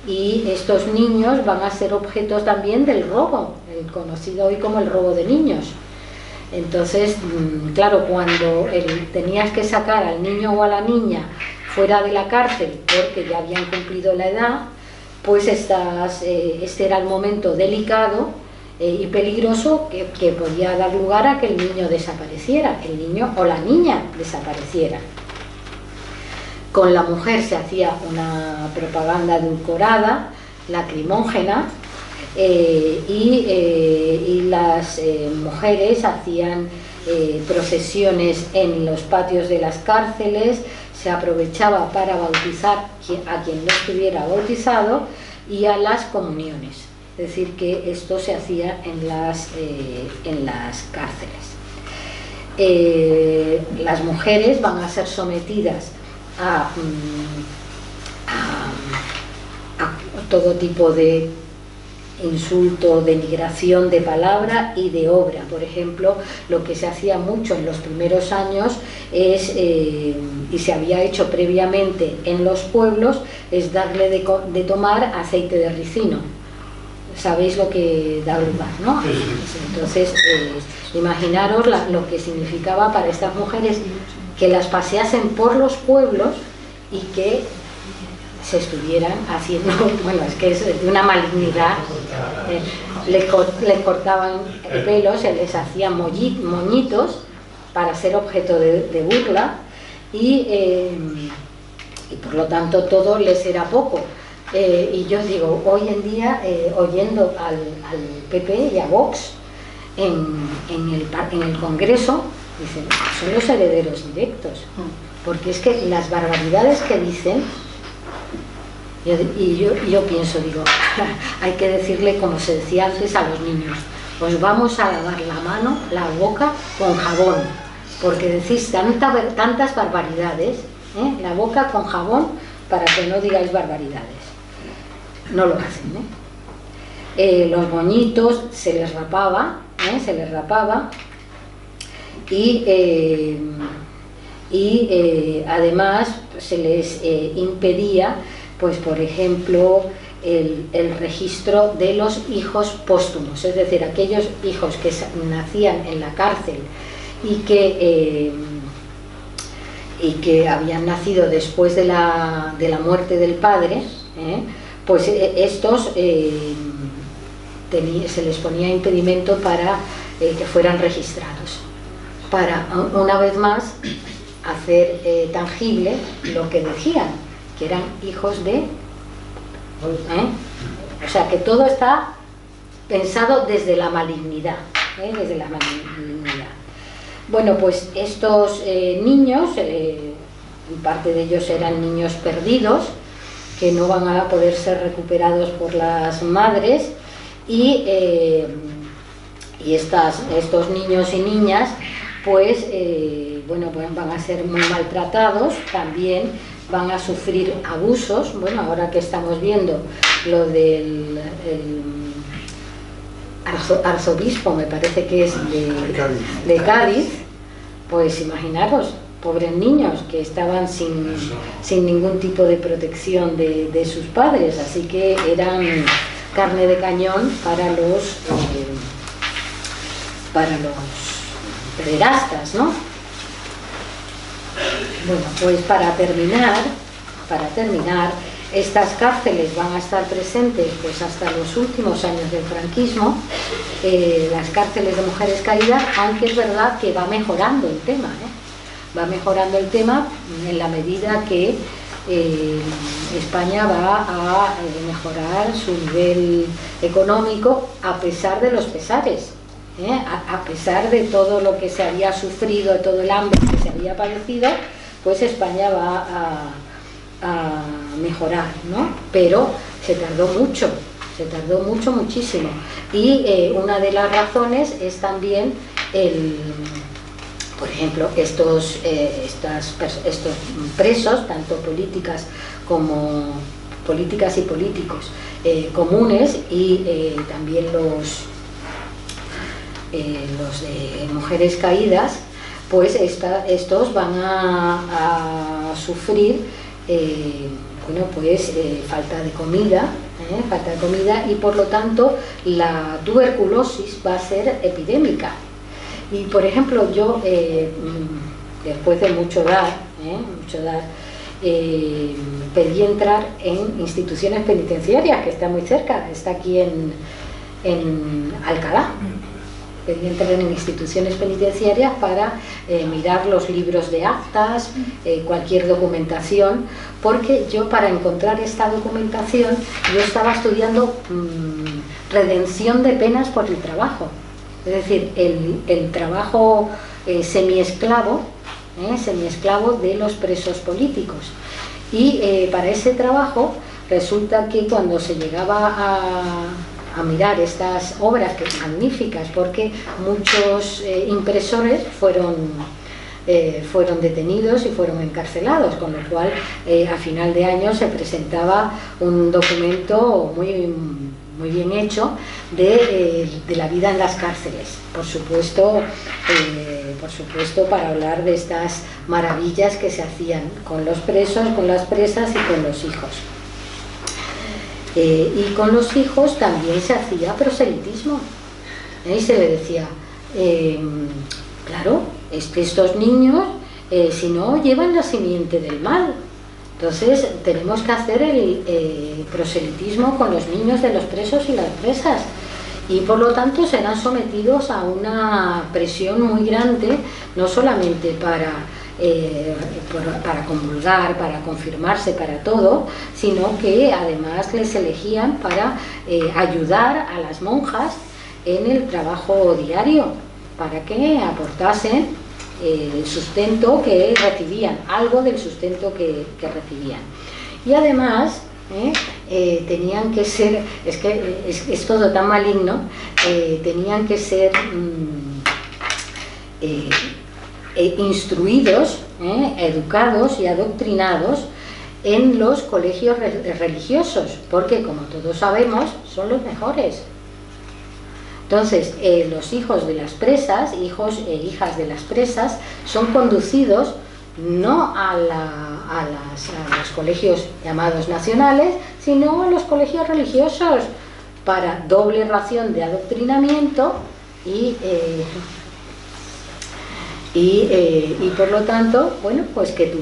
y estos niños van a ser objetos también del robo, el conocido hoy como el robo de niños. Entonces, claro, cuando tenías que sacar al niño o a la niña fuera de la cárcel porque ya habían cumplido la edad, pues este era el momento delicado y peligroso que podía dar lugar a que el niño desapareciera, el niño o la niña desapareciera. Con la mujer se hacía una propaganda edulcorada, lacrimógena, y las mujeres hacían procesiones en los patios de las cárceles, se aprovechaba para bautizar a quien no estuviera bautizado y a las comuniones. Es decir, que esto se hacía en las cárceles. Las mujeres van a ser sometidas a todo tipo de insulto, denigración de palabra y de obra. Por ejemplo, lo que se hacía mucho en los primeros años es, y se había hecho previamente en los pueblos, es darle de tomar aceite de ricino. Sabéis lo que da lugar, ¿no? Sí, sí. Entonces, imaginaros lo que significaba para estas mujeres que las paseasen por los pueblos y que se estuvieran haciendo, bueno, es que es de una malignidad, les cortaban el pelo, se les hacían moñitos para ser objeto de burla y por lo tanto todo les era poco. Y yo digo, hoy en día, oyendo al PP y a Vox en el Congreso, dicen, son los herederos directos, porque es que las barbaridades que dicen, y yo pienso, digo, hay que decirle, como se decía antes a los niños, os vamos a lavar la mano, la boca con jabón, porque decís tantas barbaridades, la boca con jabón para que no digáis barbaridades. No lo hacen, los moñitos se les rapaba, y además se les impedía, pues por ejemplo, el registro de los hijos póstumos, es decir, aquellos hijos que nacían en la cárcel y que habían nacido después de la muerte del padre, pues estos se les ponía impedimento para que fueran registrados, para una vez más hacer tangible lo que decían, que eran hijos de... O sea, que todo está pensado desde la malignidad, desde la malignidad. Bueno, pues estos niños, parte de ellos eran niños perdidos, que no van a poder ser recuperados por las madres, y estos niños y niñas pues bueno, pues van a ser muy maltratados, también van a sufrir abusos. Bueno, ahora que estamos viendo lo del arzobispo, me parece que es de Cádiz, pues imaginaros, pobres niños que estaban sin ningún tipo de protección de sus padres, así que eran carne de cañón para los pederastas, ¿no? Bueno, pues para terminar, estas cárceles van a estar presentes pues hasta los últimos años del franquismo, las cárceles de mujeres caídas, aunque es verdad que va mejorando el tema, va mejorando el tema en la medida que España va a mejorar su nivel económico, a pesar de los pesares, a pesar de todo lo que se había sufrido, de todo el hambre que se había padecido, pues España va a mejorar, ¿no? Pero se tardó mucho, muchísimo. Y una de las razones es también por ejemplo, estos presos, tanto políticas y políticos comunes, y también los de mujeres caídas, pues estos van a sufrir bueno, pues falta de comida, y por lo tanto la tuberculosis va a ser epidémica. Y por ejemplo, yo después de mucho dar, pedí entrar en instituciones penitenciarias, que está muy cerca, está aquí en Alcalá, entren en instituciones penitenciarias para mirar los libros de actas, cualquier documentación, porque yo, para encontrar esta documentación, yo estaba estudiando redención de penas por el trabajo, es decir, el trabajo semiesclavo de los presos políticos. Y para ese trabajo resulta que cuando se llegaba a mirar estas obras, que son magníficas, porque muchos impresores fueron detenidos y fueron encarcelados, con lo cual a final de año se presentaba un documento muy bien hecho de la vida en las cárceles, por supuesto para hablar de estas maravillas que se hacían con los presos, con las presas y con los hijos. Y con los hijos también se hacía proselitismo, y se le decía, claro, estos niños, si no, llevan la simiente del mal. Entonces tenemos que hacer el proselitismo con los niños de los presos y las presas, y por lo tanto serán sometidos a una presión muy grande, no solamente para comulgar, para confirmarse, para todo, sino que además les elegían para ayudar a las monjas en el trabajo diario, para que aportasen el sustento que recibían, algo del sustento que recibían. Y además tenían que ser, es todo tan maligno, tenían que ser instruidos, educados y adoctrinados en los colegios religiosos, porque, como todos sabemos, son los mejores. Entonces, los hijos de las presas, hijos e hijas de las presas, son conducidos no a los colegios llamados nacionales, sino a los colegios religiosos, para doble ración de adoctrinamiento y por lo tanto, bueno, pues que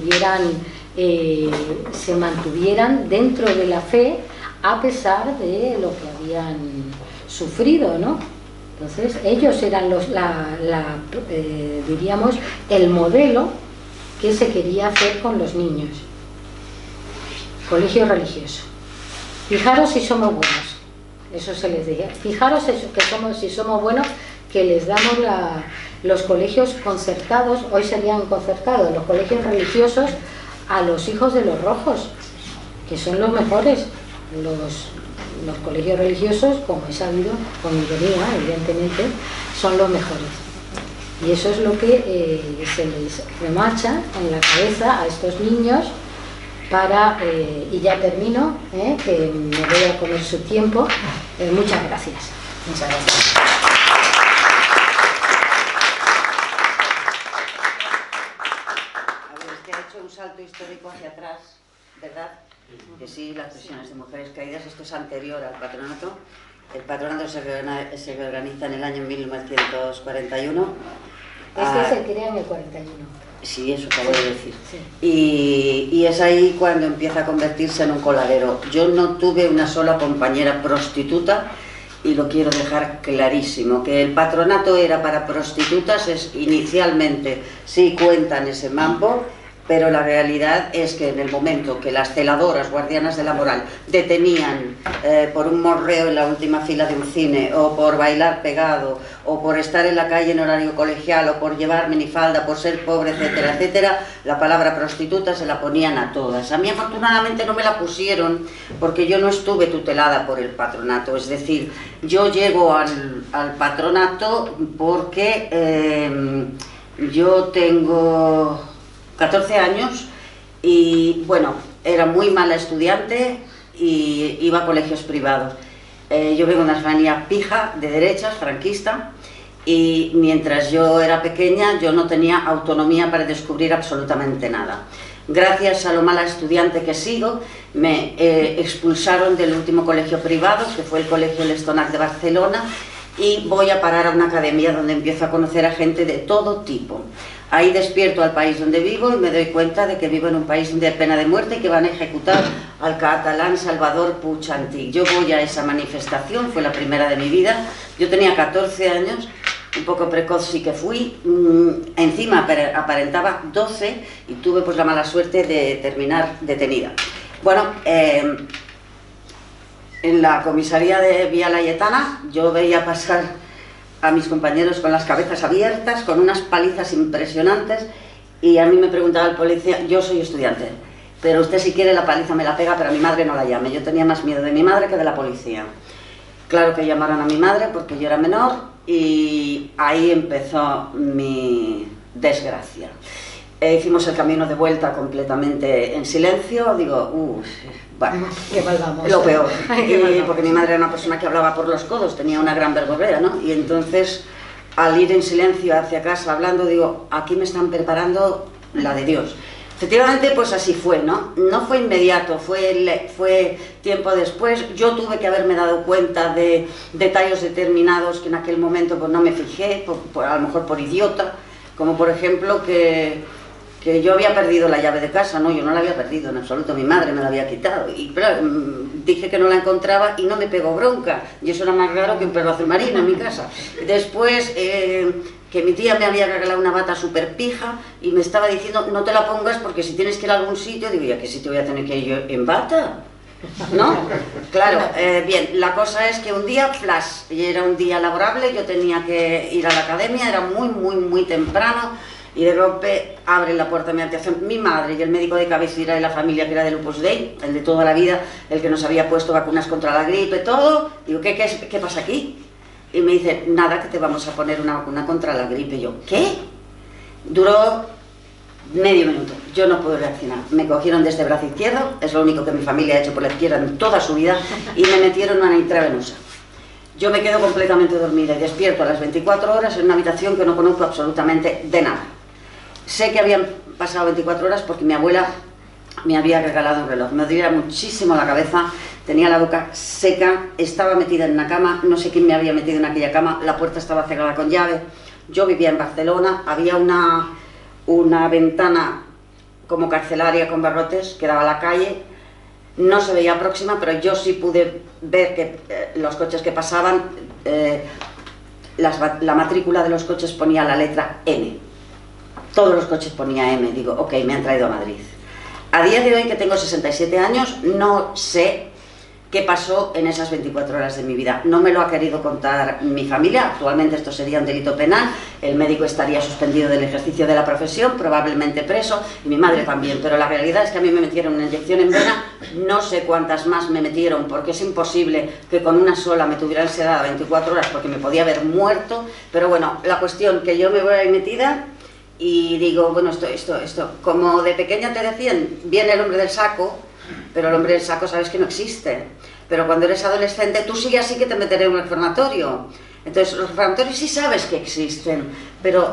se mantuvieran dentro de la fe a pesar de lo que habían sufrido, ¿no? Entonces ellos eran diríamos, el modelo que se quería hacer con los niños. Colegio religioso. Fijaros si somos buenos, eso se les decía. Fijaros si somos buenos, que les damos los colegios concertados, hoy serían concertados, los colegios religiosos, a los hijos de los rojos, que son los mejores. Los colegios religiosos, como he sabido, con ironía, evidentemente, son los mejores. Y eso es lo que se les remacha en la cabeza a estos niños y ya termino, que me voy a comer su tiempo. Muchas gracias. Muchas gracias. Ha hecho un salto histórico hacia atrás, ¿verdad? Que sí, las prisiones de mujeres caídas, esto es anterior al patronato. El patronato se organiza en el año 1941. Se crea en el 41. Sí, eso acabo de decir. Sí. Y es ahí cuando empieza a convertirse en un coladero. Yo no tuve una sola compañera prostituta, y lo quiero dejar clarísimo, que el patronato era para prostitutas, inicialmente sí cuentan ese mambo, pero la realidad es que en el momento que las celadoras, guardianas de la moral, detenían por un morreo en la última fila de un cine, o por bailar pegado, o por estar en la calle en horario colegial, o por llevar minifalda, por ser pobre, etcétera, etcétera, la palabra prostituta se la ponían a todas. A mí afortunadamente no me la pusieron porque yo no estuve tutelada por el patronato, es decir, yo llego al patronato porque yo tengo 14 años y, bueno, era muy mala estudiante y iba a colegios privados. Yo vengo de una familia pija, de derechas, franquista, y mientras yo era pequeña yo no tenía autonomía para descubrir absolutamente nada. Gracias a lo mala estudiante que sigo, me expulsaron del último colegio privado, que fue el Colegio L'Estonac de Barcelona, y voy a parar a una academia donde empiezo a conocer a gente de todo tipo. Ahí despierto al país donde vivo y me doy cuenta de que vivo en un país donde hay pena de muerte y que van a ejecutar al catalán Salvador Puig Antich. Yo voy a esa manifestación, fue la primera de mi vida, yo tenía 14 años un poco precoz sí que fui, encima aparentaba 12 y tuve pues la mala suerte de terminar detenida. Bueno, en la comisaría de Vía Layetana yo veía pasar a mis compañeros con las cabezas abiertas, con unas palizas impresionantes, y a mí me preguntaba el policía, yo soy estudiante, pero usted si quiere la paliza me la pega, pero a mi madre no la llame. Yo tenía más miedo de mi madre que de la policía. Claro que llamaron a mi madre porque yo era menor y ahí empezó mi desgracia. Hicimos el camino de vuelta completamente en silencio, digo, bueno, qué mal vamos, lo peor, porque mi madre era una persona que hablaba por los codos, tenía una gran verborrea, ¿no? Y entonces, al ir en silencio hacia casa hablando, digo, aquí me están preparando la de Dios. Efectivamente, pues así fue, ¿no? No fue inmediato, fue tiempo después. Yo tuve que haberme dado cuenta de detalles determinados que en aquel momento pues no me fijé, a lo mejor por idiota, como por ejemplo que yo había perdido la llave de casa. No, yo no la había perdido en absoluto, mi madre me la había quitado. Y claro, dije que no la encontraba y no me pegó bronca. Y eso era más raro que un perro azul marino en mi casa. Después, que mi tía me había regalado una bata súper pija y me estaba diciendo, no te la pongas porque si tienes que ir a algún sitio, digo, ¿y a qué sitio voy a tener que ir yo en bata? ¿No? Claro, bien, la cosa es que un día, flash, y era un día laborable, yo tenía que ir a la academia, era muy temprano, y de golpe abren la puerta de mi habitación mi madre y el médico de cabecera de la familia, que era del Opus Dei, el de toda la vida, el que nos había puesto vacunas contra la gripe, todo. Digo, ¿qué pasa aquí? Y me dice, nada, que te vamos a poner una vacuna contra la gripe. Y yo, ¿qué? Duró medio minuto, yo no puedo reaccionar. Me cogieron desde el brazo izquierdo, es lo único que mi familia ha hecho por la izquierda en toda su vida, y me metieron una intravenosa. Yo me quedo completamente dormida y despierto a las 24 horas en una habitación que no conozco absolutamente de nada. Sé que habían pasado 24 horas porque mi abuela me había regalado un reloj. Me dolía muchísimo la cabeza, tenía la boca seca, estaba metida en una cama, no sé quién me había metido en aquella cama, la puerta estaba cerrada con llave. Yo vivía en Barcelona, había una ventana como carcelaria con barrotes que daba a la calle, no se veía próxima, pero yo sí pude ver que los coches que pasaban, la matrícula de los coches ponía la letra M. Todos los coches ponía M, digo, ok, me han traído a Madrid. A día de hoy, que tengo 67 años, no sé qué pasó en esas 24 horas de mi vida. No me lo ha querido contar mi familia. Actualmente esto sería un delito penal, el médico estaría suspendido del ejercicio de la profesión, probablemente preso, y mi madre también, pero la realidad es que a mí me metieron una inyección en vena, no sé cuántas más me metieron, porque es imposible que con una sola me tuvieran sedada 24 horas, porque me podía haber muerto, pero bueno, la cuestión que yo me voy ahí metida. Y digo, bueno, esto, como de pequeña te decían, viene el hombre del saco, pero el hombre del saco sabes que no existe. Pero cuando eres adolescente, tú sí así que te meteré en un reformatorio. Entonces, los reformatorios sí sabes que existen, pero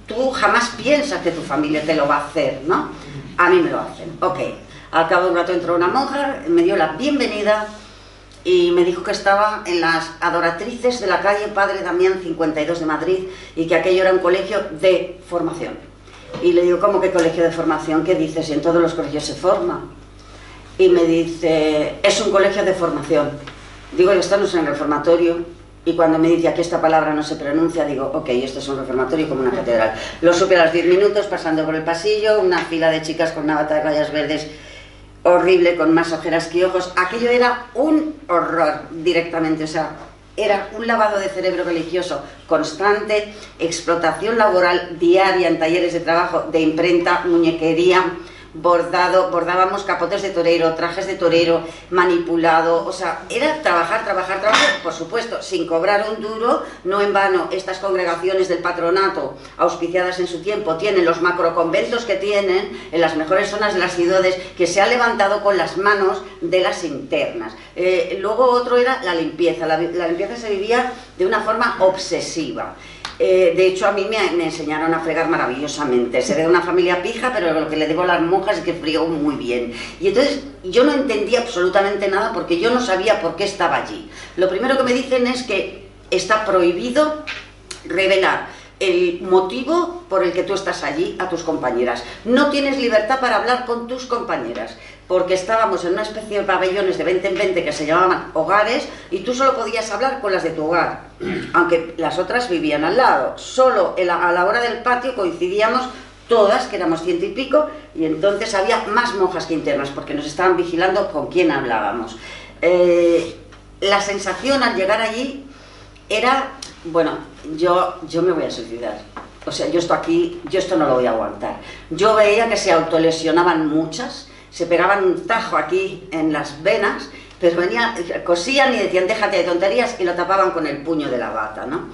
tú jamás piensas que tu familia te lo va a hacer, ¿no? A mí me lo hacen. Ok, al cabo de un rato entró una monja, me dio la bienvenida y me dijo que estaba en las Adoratrices de la calle Padre Damián 52 de Madrid y que aquello era un colegio de formación. Y le digo, ¿cómo que colegio de formación? ¿Qué dices? Si en todos los colegios se forma. Y me dice, es un colegio de formación. Digo, estamos en el reformatorio. Y cuando me dice, aquí esta palabra no se pronuncia, digo, ok, esto es un reformatorio como una catedral. Lo supe a los 10 minutos, pasando por el pasillo, una fila de chicas con una bata de rayas verdes horrible, con más ojeras que ojos. Aquello era un horror directamente, o sea, era un lavado de cerebro religioso constante, explotación laboral diaria en talleres de trabajo, de imprenta, muñequería, bordado, bordábamos capotes de torero, trajes de torero, manipulado, o sea, era trabajar, por supuesto, sin cobrar un duro. No en vano estas congregaciones del patronato, auspiciadas en su tiempo, tienen los macroconventos que tienen en las mejores zonas de las ciudades, que se ha levantado con las manos de las internas. Luego otro era la limpieza. La limpieza se vivía de una forma obsesiva. De hecho, a mí me enseñaron a fregar maravillosamente. Seré de una familia pija, pero lo que le debo a las monjas es que friego muy bien. Y entonces yo no entendía absolutamente nada porque yo no sabía por qué estaba allí. Lo primero que me dicen es que está prohibido revelar el motivo por el que tú estás allí a tus compañeras. No tienes libertad para hablar con tus compañeras, porque estábamos en una especie de pabellones de 20 en 20 que se llamaban hogares y tú solo podías hablar con las de tu hogar, aunque las otras vivían al lado. Solo a la hora del patio coincidíamos todas, que éramos 100 y pico, y entonces había más monjas que internas, porque nos estaban vigilando con quién hablábamos. La sensación al llegar allí era, bueno, yo me voy a suicidar. O sea, yo esto no lo voy a aguantar. Yo veía que se autolesionaban muchas, se pegaban un tajo aquí en las venas, pero cosían y decían déjate de tonterías y lo tapaban con el puño de la bata, ¿no?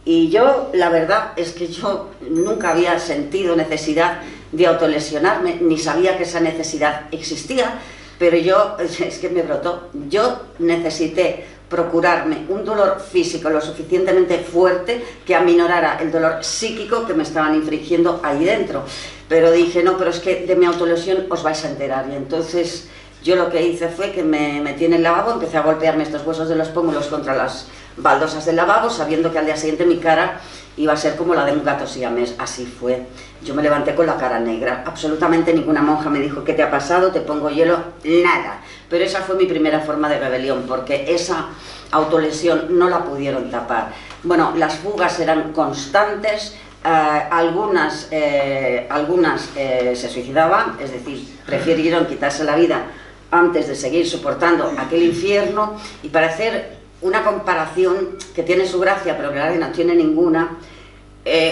Y yo, la verdad es que yo nunca había sentido necesidad de autolesionarme, ni sabía que esa necesidad existía, pero es que me brotó. Yo necesité procurarme un dolor físico lo suficientemente fuerte que aminorara el dolor psíquico que me estaban infringiendo ahí dentro. Pero dije, no, pero es que de mi autolesión os vais a enterar. Y entonces yo lo que hice fue que me metí en el lavabo, empecé a golpearme estos huesos de los pómulos contra las baldosas del lavabo, sabiendo que al día siguiente mi cara iba a ser como la de un gato siamés. Así fue. Yo me levanté con la cara negra. Absolutamente ninguna monja me dijo ¿qué te ha pasado? ¿Te pongo hielo? Nada. Pero esa fue mi primera forma de rebelión, porque esa autolesión no la pudieron tapar. Bueno, las fugas eran constantes. Algunas se suicidaban, es decir, prefirieron quitarse la vida antes de seguir soportando aquel infierno. Y para hacer una comparación que tiene su gracia, pero que nadie no tiene ninguna,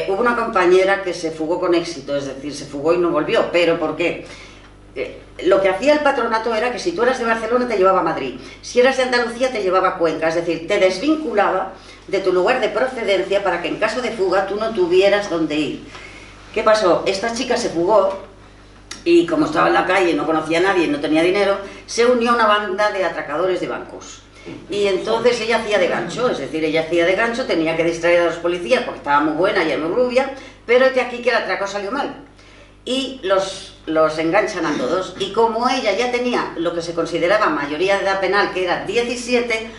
hubo una compañera que se fugó con éxito, es decir, se fugó y no volvió. ¿Pero por qué? Lo que hacía el patronato era que si tú eras de Barcelona te llevaba a Madrid, si eras de Andalucía te llevaba a Cuenca, es decir, te desvinculaba de tu lugar de procedencia para que en caso de fuga tú no tuvieras dónde ir. ¿Qué pasó? Esta chica se fugó y como estaba en la calle, no conocía a nadie y no tenía dinero, se unió a una banda de atracadores de bancos. Y entonces ella hacía de gancho, es decir, ella hacía de gancho, tenía que distraer a los policías porque estaba muy buena y era muy rubia, pero es de aquí que el atraco salió mal. Y los enganchan a todos. Y como ella ya tenía lo que se consideraba mayoría de edad penal, que era 17,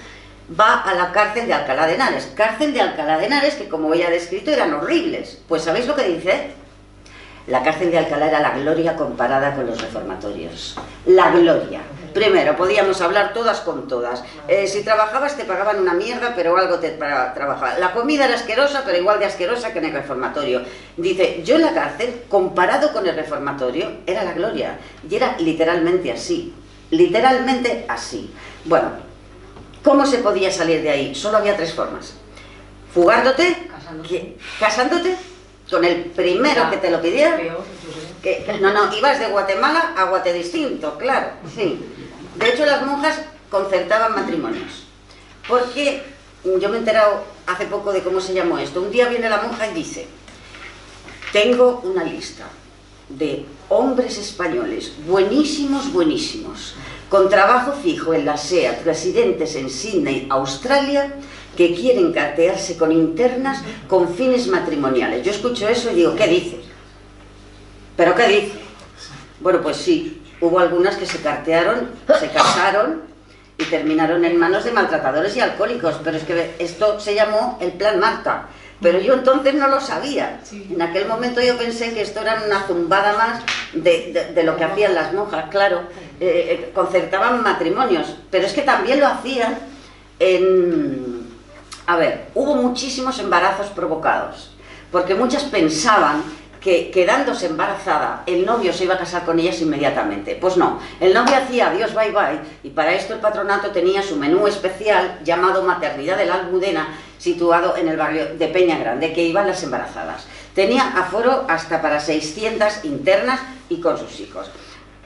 va a la cárcel de Alcalá de Henares. Cárcel de Alcalá de Henares que, como ella ha descrito, eran horribles. Pues ¿sabéis lo que dice? La cárcel de Alcalá era la gloria comparada con los reformatorios. La gloria. Primero, podíamos hablar todas con todas. Si trabajabas te pagaban una mierda, pero algo te trabajaba. La comida era asquerosa, pero igual de asquerosa que en el reformatorio. Dice, yo en la cárcel, comparado con el reformatorio, era la gloria. Y era literalmente así. Literalmente así. Bueno, ¿cómo se podía salir de ahí? Solo había 3 formas. Fugándote, casándote, con el primero que te lo pidiera. No, ibas de Guatemala a Guatedistinto, claro, sí. De hecho, las monjas concertaban matrimonios. Porque yo me he enterado hace poco de cómo se llamó esto. Un día viene la monja y dice, tengo una lista de hombres españoles buenísimos, buenísimos, con trabajo fijo en la SEAT, residentes en Sydney, Australia, que quieren cartearse con internas con fines matrimoniales. Yo escucho eso y digo, ¿qué dices? ¿Pero qué dice? Bueno, pues sí, hubo algunas que se cartearon, se casaron y terminaron en manos de maltratadores y alcohólicos, pero es que esto se llamó el Plan Marta, pero yo entonces no lo sabía. En aquel momento yo pensé que esto era una zumbada más de lo que hacían las monjas, claro, concertaban matrimonios, pero es que también lo hacían en... A ver, hubo muchísimos embarazos provocados, porque muchas pensaban que quedándose embarazada el novio se iba a casar con ellas inmediatamente. Pues no, el novio hacía adiós, bye bye, y para esto el patronato tenía su menú especial llamado Maternidad de la Almudena, situado en el barrio de Peña Grande, que iban las embarazadas. Tenía aforo hasta para 600 internas y con sus hijos.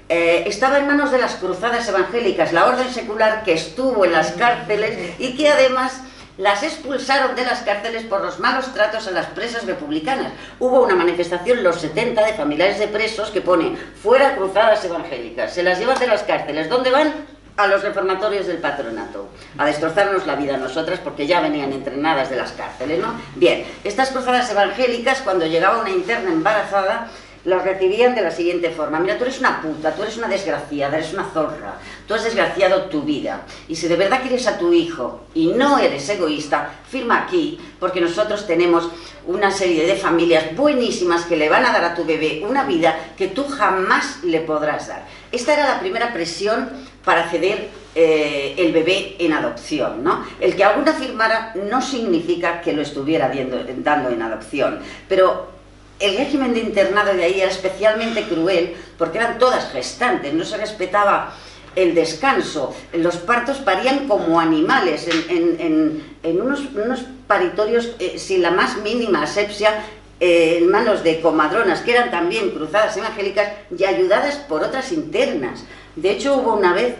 Estaba en manos de las cruzadas evangélicas, la orden secular que estuvo en las cárceles y que además las expulsaron de las cárceles por los malos tratos a las presas republicanas. Hubo una manifestación los 70 de familiares de presos que pone fuera cruzadas evangélicas, se las llevan de las cárceles. ¿Dónde van? A los reformatorios del patronato, a destrozarnos la vida a nosotras porque ya venían entrenadas de las cárceles, ¿no? Bien, estas cruzadas evangélicas, cuando llegaba una interna embarazada, los recibían de la siguiente forma: mira, tú eres una puta, tú eres una desgraciada, eres una zorra, tú has desgraciado tu vida, y si de verdad quieres a tu hijo y no eres egoísta, firma aquí, porque nosotros tenemos una serie de familias buenísimas que le van a dar a tu bebé una vida que tú jamás le podrás dar. Esta era la primera presión para ceder el bebé en adopción, ¿no? El que alguna firmara no significa que lo estuviera dando en adopción, pero el régimen de internado de ahí era especialmente cruel porque eran todas gestantes, no se respetaba el descanso, los partos parían como animales, en unos paritorios sin la más mínima asepsia, en manos de comadronas que eran también cruzadas evangélicas y ayudadas por otras internas. De hecho, hubo una vez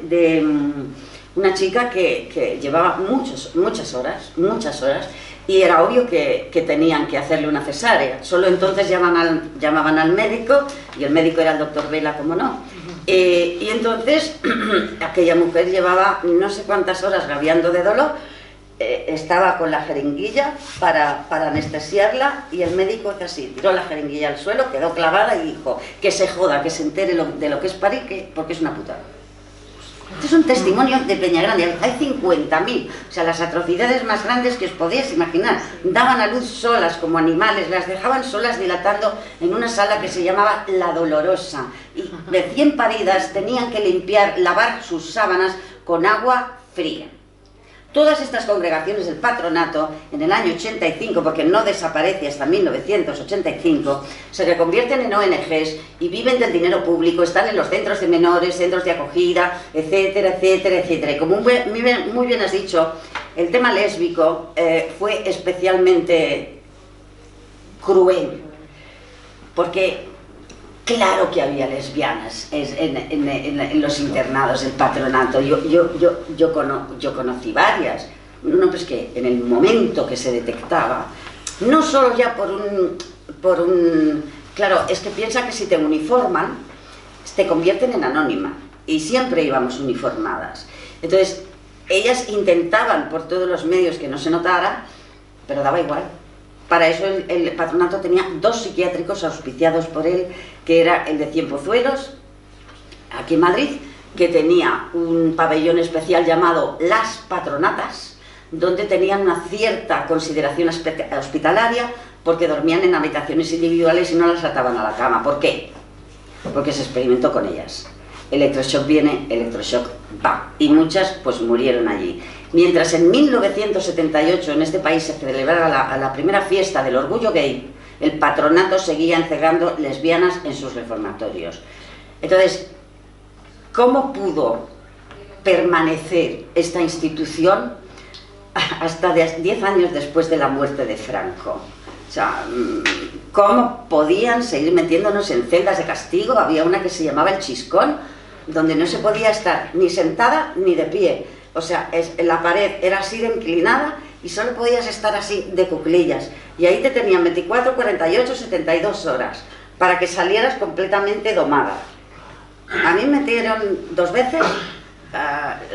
una chica que llevaba muchas horas, y era obvio que tenían que hacerle una cesárea. Solo entonces llamaban al médico, y el médico era el doctor Vela, como no. Y entonces aquella mujer llevaba no sé cuántas horas rabiando de dolor, estaba con la jeringuilla para anestesiarla, y el médico hizo así, tiró la jeringuilla al suelo, quedó clavada y dijo: que se joda, que se entere de lo que es parir, porque es una putada. Este es un testimonio de Peñagrande. Hay 50.000, o sea, las atrocidades más grandes que os podíais imaginar. Daban a luz solas como animales, las dejaban solas dilatando en una sala que se llamaba La Dolorosa, y recién paridas tenían que lavar sus sábanas con agua fría. Todas estas congregaciones del patronato, en el año 85, porque no desaparece hasta 1985, se reconvierten en ONGs y viven del dinero público, están en los centros de menores, centros de acogida, etcétera, etcétera, etcétera. Y como muy bien has dicho, el tema lésbico fue especialmente cruel, porque claro que había lesbianas en los internados del patronato. Yo conocí varias. No, pues que en el momento que se detectaba, no solo ya por un... Claro, es que piensa que si te uniforman, te convierten en anónima. Y siempre íbamos uniformadas. Entonces, ellas intentaban por todos los medios que no se notara, pero daba igual. Para eso el patronato tenía 2 psiquiátricos auspiciados por él, que era el de Cienpozuelos, aquí en Madrid, que tenía un pabellón especial llamado Las Patronatas, donde tenían una cierta consideración hospitalaria, porque dormían en habitaciones individuales y no las ataban a la cama. ¿Por qué? Porque se experimentó con ellas. Electroshock viene, electroshock va. Y muchas pues murieron allí. Mientras en 1978 en este país se celebraba la primera fiesta del orgullo gay, el patronato seguía encerrando lesbianas en sus reformatorios. Entonces, ¿cómo pudo permanecer esta institución hasta 10 años después de la muerte de Franco? O sea, ¿cómo podían seguir metiéndonos en celdas de castigo? Había una que se llamaba el Chiscón, donde no se podía estar ni sentada ni de pie. O sea, la pared era así de inclinada y solo podías estar así de cuclillas. Y ahí te tenían 24, 48, 72 horas para que salieras completamente domada. A mí me metieron 2 veces.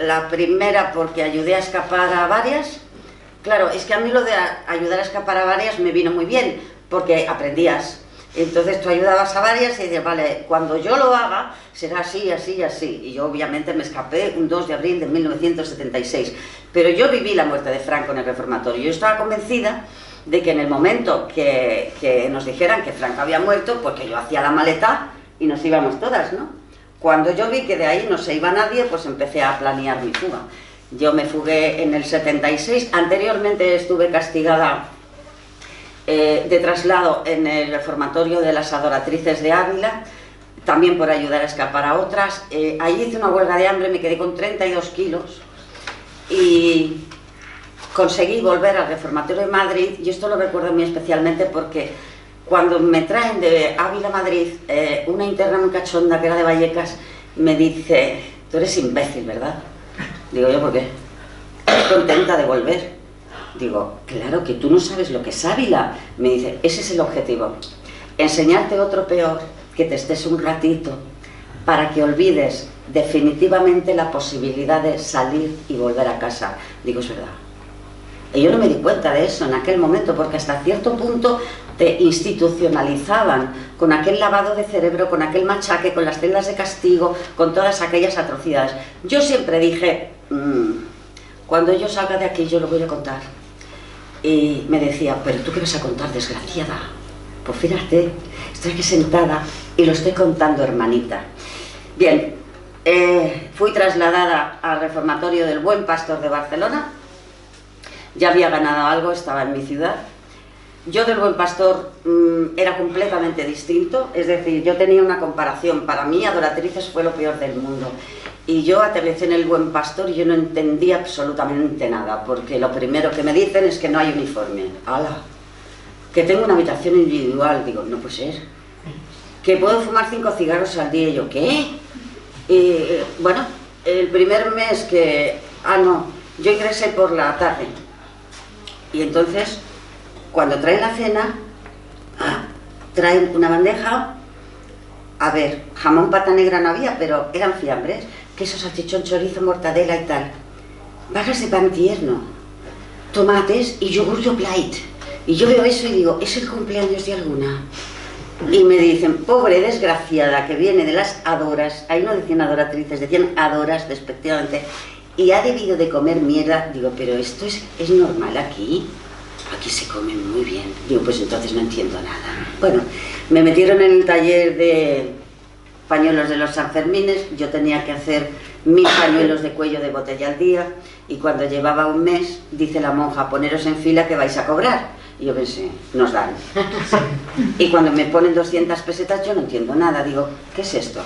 La primera porque ayudé a escapar a varias. Claro, es que a mí lo de ayudar a escapar a varias me vino muy bien, porque aprendías. Entonces tú ayudabas a varias y dices, vale, cuando yo lo haga será así, así y así. Y yo obviamente me escapé un 2 de abril de 1976. Pero yo viví la muerte de Franco en el reformatorio. Yo estaba convencida de que en el momento que nos dijeran que Franco había muerto, pues que yo hacía la maleta y nos íbamos todas, ¿no? Cuando yo vi que de ahí no se iba nadie, pues empecé a planear mi fuga. Yo me fugué en el 76, anteriormente estuve castigada de traslado en el reformatorio de las adoratrices de Ávila, también por ayudar a escapar a otras. Allí hice una huelga de hambre, me quedé con 32 kilos y conseguí volver al reformatorio de Madrid, y esto lo recuerdo muy especialmente porque cuando me traen de Ávila a Madrid, una interna muy cachonda que era de Vallecas me dice, tú eres imbécil, ¿verdad? Digo, ¿yo por qué? Estoy contenta de volver. Digo, claro que tú no sabes lo que es Ávila. Me dice, ese es el objetivo, enseñarte otro peor, que te estés un ratito, para que olvides definitivamente la posibilidad de salir y volver a casa. Digo, es verdad. Y yo no me di cuenta de eso en aquel momento, porque hasta cierto punto te institucionalizaban con aquel lavado de cerebro, con aquel machaque, con las celdas de castigo, con todas aquellas atrocidades. Yo siempre dije, cuando yo salga de aquí yo lo voy a contar. Y me decía, pero ¿tú qué vas a contar, desgraciada? Pues fíjate, estoy aquí sentada y lo estoy contando, hermanita. Bien, fui trasladada al reformatorio del Buen Pastor de Barcelona. Ya había ganado algo, estaba en mi ciudad. Yo del Buen Pastor era completamente distinto, es decir, yo tenía una comparación. Para mí, Adoratrices fue lo peor del mundo. Y yo aterricé en el Buen Pastor y yo no entendía absolutamente nada, porque lo primero que me dicen es que no hay uniforme. ¡Hala! Que tengo una habitación individual. Digo, no puede ser. Que puedo fumar 5 cigarros al día. Y yo, ¿qué? Y bueno, el primer mes que... no, yo ingresé por la tarde. Y entonces, cuando traen la cena, traen una bandeja. A ver, jamón pata negra no había, pero eran fiambres, queso, salchichón, chorizo, mortadela y tal. Vagas de pan tierno, tomates y yogur Yoplait. Y yo veo eso y digo, ¿es el cumpleaños de alguna? Y me dicen, pobre desgraciada que viene de las adoras, ahí no decían adoratrices, decían adoras despectivamente, y ha debido de comer mierda. Digo, pero esto es normal aquí. Aquí se come muy bien. Digo, pues entonces no entiendo nada. Bueno, me metieron en el taller de pañuelos de los Sanfermines. Yo tenía que hacer 1000 pañuelos de cuello de botella al día. Y cuando llevaba un mes, dice la monja, poneros en fila que vais a cobrar. Y yo pensé, nos dan. Y cuando me ponen 200 pesetas, yo no entiendo nada. Digo, ¿qué es esto?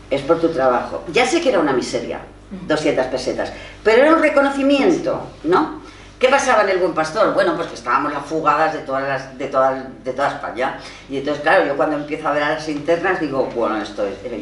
Es por tu trabajo. Ya sé que era una miseria, 200 pesetas. Pero era un reconocimiento, ¿no? ¿Qué pasaba en el Buen Pastor? Bueno, pues que estábamos las fugadas de toda España. Y entonces, claro, yo cuando empiezo a ver a las internas digo, bueno,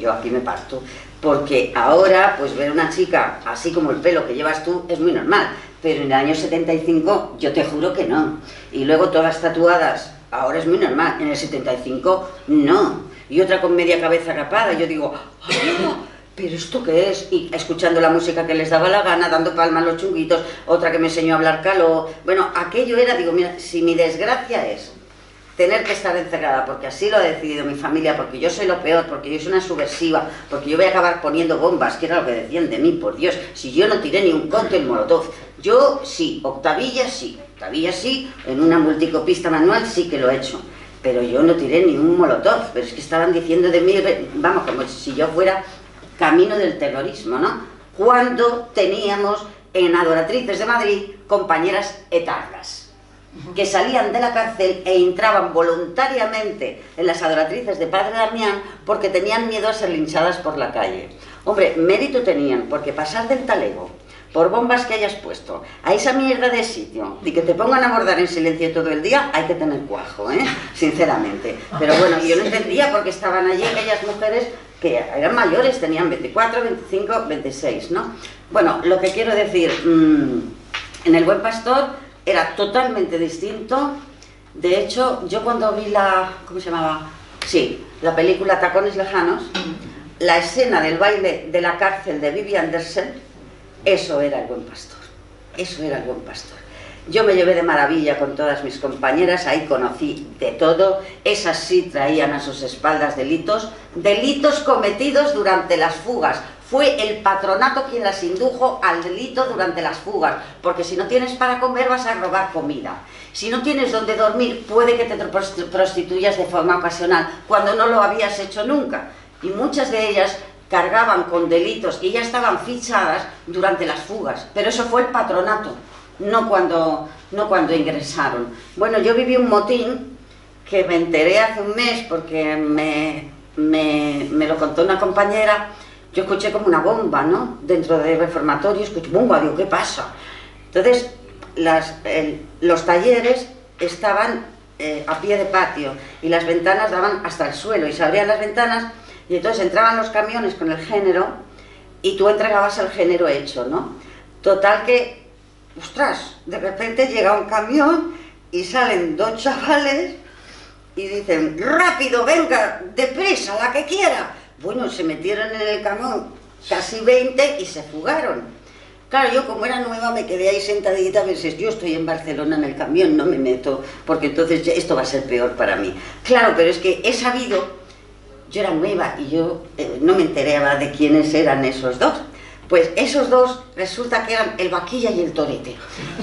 yo aquí me parto. Porque ahora, pues ver una chica así como el pelo que llevas tú es muy normal. Pero en el año 75 yo te juro que no. Y luego todas tatuadas, ahora es muy normal. En el 75 no. Y otra con media cabeza rapada. Y yo digo, ¡ah! ¿Pero esto qué es? Y escuchando la música que les daba la gana, dando palmas a los chunguitos, otra que me enseñó a hablar caló. Bueno, aquello era, digo, mira, si mi desgracia es tener que estar encerrada, porque así lo ha decidido mi familia, porque yo soy lo peor, porque yo soy una subversiva, porque yo voy a acabar poniendo bombas, que era lo que decían de mí, por Dios, si yo no tiré ni un cóctel molotov. Yo sí, octavilla sí, en una multicopista manual sí que lo he hecho, pero yo no tiré ni un molotov. Pero es que estaban diciendo de mí, vamos, como si yo fuera camino del terrorismo, ¿no? Cuando teníamos en Adoratrices de Madrid compañeras etarras que salían de la cárcel e entraban voluntariamente en las Adoratrices de Padre Damián porque tenían miedo a ser linchadas por la calle. Hombre, mérito tenían, porque pasar del talego por bombas que hayas puesto a esa mierda de sitio y que te pongan a bordar en silencio todo el día, hay que tener cuajo, sinceramente. Pero bueno, yo no entendía por qué estaban allí aquellas mujeres que eran mayores, tenían 24, 25, 26, ¿no? Bueno, lo que quiero decir, en el Buen Pastor era totalmente distinto. De hecho, yo cuando vi ¿cómo se llamaba? Sí, la película Tacones Lejanos, la escena del baile de la cárcel de Vivi Andersen, eso era el Buen Pastor, eso era el Buen Pastor. Yo me llevé de maravilla con todas mis compañeras, ahí conocí de todo. Esas sí traían a sus espaldas delitos cometidos durante las fugas. Fue el patronato quien las indujo al delito durante las fugas, porque si no tienes para comer vas a robar comida. Si no tienes donde dormir, puede que te prostituyas de forma ocasional, cuando no lo habías hecho nunca. Y muchas de ellas cargaban con delitos y ya estaban fichadas durante las fugas, pero eso fue el patronato. No cuando ingresaron. Bueno, yo viví un motín que me enteré hace un mes porque me lo contó una compañera. Yo escuché como una bomba, ¿no? Dentro del reformatorio, escuché bomba, digo, ¿qué pasa? Entonces, los talleres estaban a pie de patio y las ventanas daban hasta el suelo y se abrían las ventanas y entonces entraban los camiones con el género y tú entregabas el género hecho, ¿no? Total que, ostras, de repente llega un camión y salen 2 chavales y dicen, rápido, venga, deprisa, la que quiera. Bueno, se metieron en el camión casi 20 y se fugaron. Claro, yo como era nueva me quedé ahí sentadita, a veces yo estoy en Barcelona en el camión, no me meto, porque entonces esto va a ser peor para mí. Claro, pero es que he sabido, yo era nueva y yo no me enteraba de quiénes eran esos dos. Pues esos dos resulta que eran el Vaquilla y el Torete.